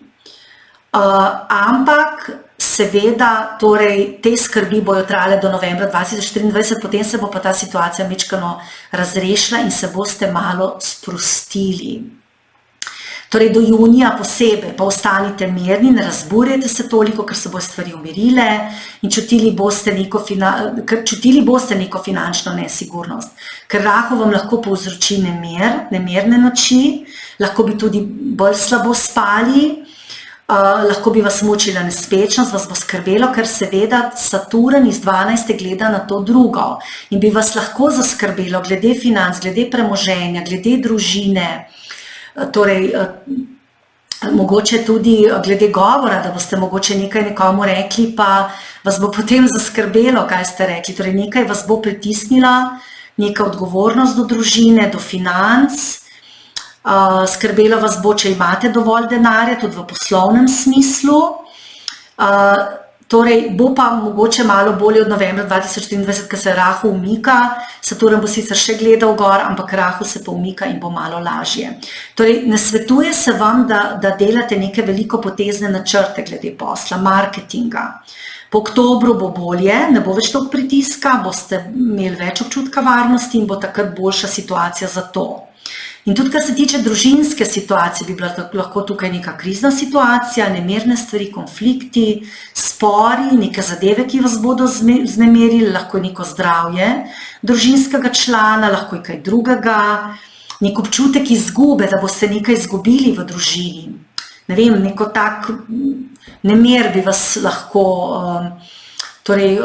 Ampak seveda, torej, te skrbi bojo trajale do novembra 2024, potem se bo pa ta situacija majčkeno razrešila in se boste malo sprostili. Torej, do junija posebej pa ostanite mirni, ne razburjajte se toliko, ker se bojo stvari umirile in čutili boste neko finančno nesigurnost. Ker Rahu vam lahko povzroči nemerne noči, lahko bi tudi bolj slabo spali, lahko bi vas mučila nespečnost, vas bo skrbelo, ker seveda Saturn iz 12. gleda na to drugo in bi vas lahko zaskrbelo glede financ, glede premoženja, glede družine, torej mogoče tudi glede govora, da boste mogoče nekaj nekomu rekli, pa vas bo potem zaskrbelo, kaj ste rekli, torej nekaj vas bo pritisnila, neka odgovornost do družine, do financ. Skrbelo vas bo, če imate dovolj denarja, tudi v poslovnem smislu. Torej, bo pa mogoče malo bolje od novembra 2024, ker se Rahu umika. Saturn bo sicer še gledal gor, ampak Rahu se pa umika in bo malo lažje. Torej, ne svetuje se vam, da delate neke velikopotezne načrte glede posla, marketinga. Po oktobru bo bolje, ne bo več toliko pritiska, boste imeli več občutka varnosti in bo takrat boljša situacija za to. In tudi, kar se tiče družinske situacije, bi bila lahko tukaj neka krizna situacija, nemirne stvari, konflikti, spori, neke zadeve, ki vas bodo vznemirili, lahko je neko zdravje družinskega člana, lahko je kaj drugega, nek občutek izgube, da boste nekaj izgubili v družini. Ne vem, neko tak nemir bi vas lahko, torej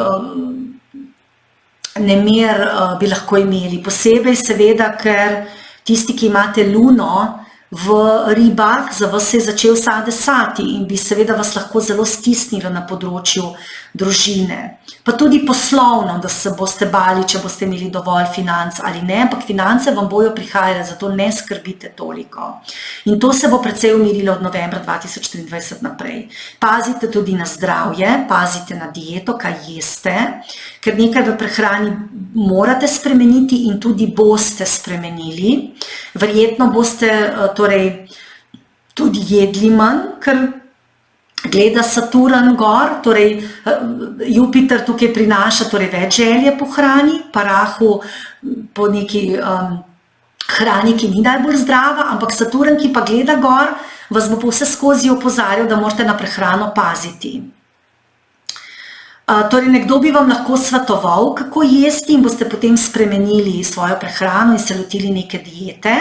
nemir bi lahko imeli. Posebej seveda, ker tisti, ki imate luno v ribah, za vas se je začel sad desati in bi seveda vas lahko zelo stisnilo na področju družine. Pa tudi poslovno, da se boste bali, če boste imeli dovolj financ ali ne, ampak finance vam bojo prihajale, zato ne skrbite toliko. In to se bo precej umirilo od novembra 2023 naprej. Pazite tudi na zdravje, pazite na dieto, kaj jeste, ker nekaj v prehrani morate spremeniti in tudi boste spremenili. Verjetno boste torej tudi jedli manj, ker gleda Saturn gor, torej Jupiter tukaj prinaša torej več želje po hrani, pa Rahu po neki hrani, ki ni najbolj zdrava, ampak Saturn, ki pa gleda gor, vas bo pa vse skozi opozarjal, da morate na prehrano paziti. Torej, nekdo bi vam lahko svetoval, kako jesti in boste potem spremenili svojo prehrano in se lotili neke diete.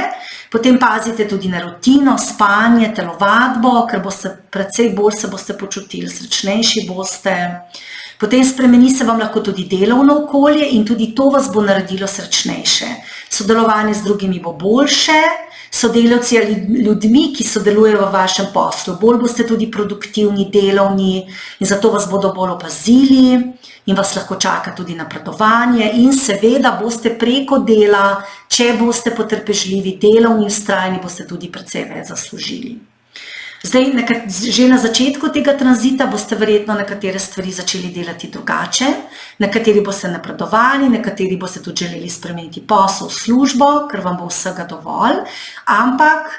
Potem pazite tudi na rutino, spanje, telovadbo, ker boste precej bolj se boste počutili, srečnejši boste. Potem spremeni se vam lahko tudi delovno okolje in tudi to vas bo naredilo srečnejše. Sodelovanje z drugimi bo boljše, sodelavci ali ljudmi, ki sodelujejo v vašem poslu. Bolj boste tudi produktivni, delovni in zato vas bodo bolj opazili in vas lahko čaka tudi napredovanje in seveda boste preko dela, če boste potrpežljivi, delovni, vztrajni, boste tudi precej več zaslužili. Zdaj, že na začetku tega tranzita boste verjetno nekatere stvari začeli delati drugače, nekateri boste napredovali, nekateri boste tudi želeli spremeniti posel, službo, ker vam bo vsega dovolj, ampak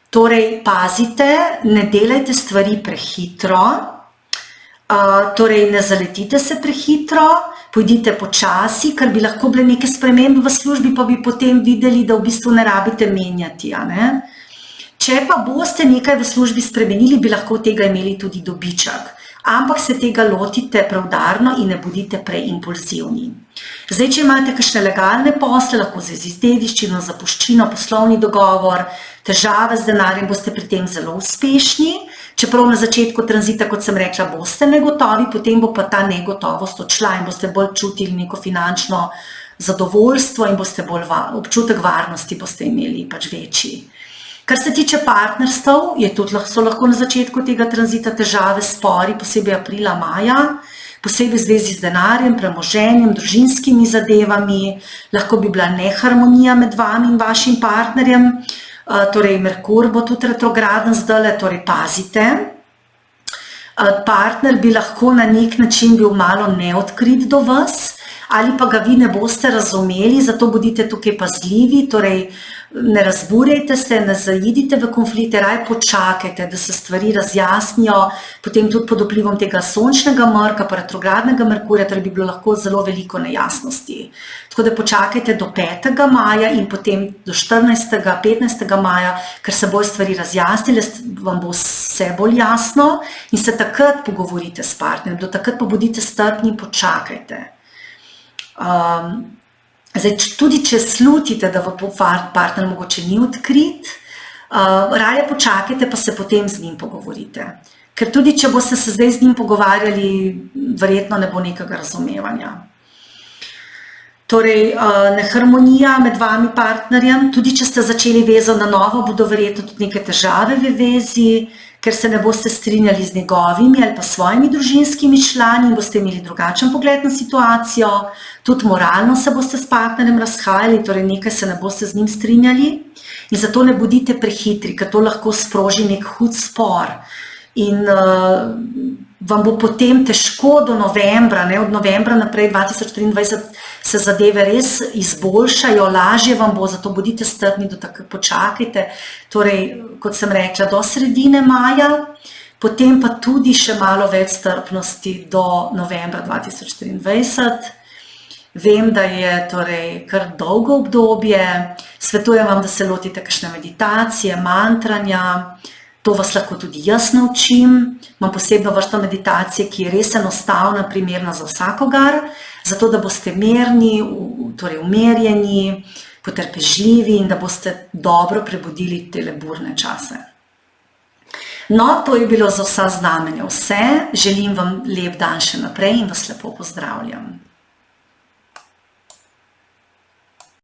torej pazite, ne delajte stvari prehitro, torej ne zaletite se prehitro, pojdite počasi, ker bi lahko bile neke spremembe v službi, pa bi potem videli, da v bistvu ne rabite menjati, a ne? Če pa boste nekaj v službi spremenili, bi lahko tega imeli tudi dobiček, ampak se tega lotite preudarno in ne bodite preimpulzivni. Zdaj, če imate kakšne legalne posle, lahko z dediščino, zapuščino, poslovni dogovor, težave z denarjem, boste pri tem zelo uspešni, čeprav na začetku tranzita, kot sem rekla, boste negotovi, potem bo pa ta negotovost odšla in boste bolj čutili neko finančno zadovoljstvo in boste bolj občutek varnosti boste imeli pač večji. Kar se tiče partnerstv, so lahko na začetku tega tranzita težave, spori, posebej aprila, maja, posebej v zvezi z denarjem, premoženjem, družinskimi zadevami, lahko bi bila neharmonija med vami in vašim partnerjem, torej Merkur bo tudi retrograden zdajle, torej pazite. Partner bi lahko na nek način bil malo neodkrit do vas, ali pa ga vi ne boste razumeli, zato bodite tukaj pazljivi, torej ne razburjajte se, ne zaidite v konflikte, raje počakajte, da se stvari razjasnijo, potem tudi pod vplivom tega sončnega mrka, pa retrogradnega Merkurja, torej bi bilo lahko zelo veliko nejasnosti. Tako da počakajte do 5. maja in potem do 14. 15. maja, ker se bojo stvari razjasnile, vam bo vse bolj jasno in se takrat pogovorite s partnerjem, do takrat pa bodite strpni in počakajte. Zdaj, tudi če slutite, da partner mogoče ni odkrit, raje počakajte, pa se potem z njim pogovorite. Ker tudi, če boste se zdaj z njim pogovarjali, verjetno ne bo nekega razumevanja. Torej, neharmonija med vami partnerjem, tudi če ste začeli vezo na novo, bodo verjetno tudi neke težave v vezi, ker se ne boste strinjali z njegovimi ali pa svojimi družinskimi člani in boste imeli drugačen pogled na situacijo, tudi moralno se boste s partnerjem razhajali, torej nekaj se ne boste z njim strinjali in zato ne bodite prehitri, ker to lahko sproži nek hud spor in vam bo potem težko do novembra, od novembra naprej 2023 se zadeve res izboljšajo, lažje vam bo, zato bodite strpni, do takrat počakajte, torej, kot sem rekla, do sredine maja, potem pa tudi še malo več strpnosti do novembra 2024. Vem, da je torej kar dolgo obdobje, svetujem vam, da se lotite kakšne meditacije, mantranja, to vas lahko tudi jaz naučim, imam posebno vrsto meditacije, ki je res enostavna, primerna za vsakogar, zato da boste mirni, torej umirjeni, potrpežljivi in da boste dobro prebudili tele burne čase. No, to je bilo za vsa znamenja vse, želim vam lep dan še naprej in vas lepo pozdravljam.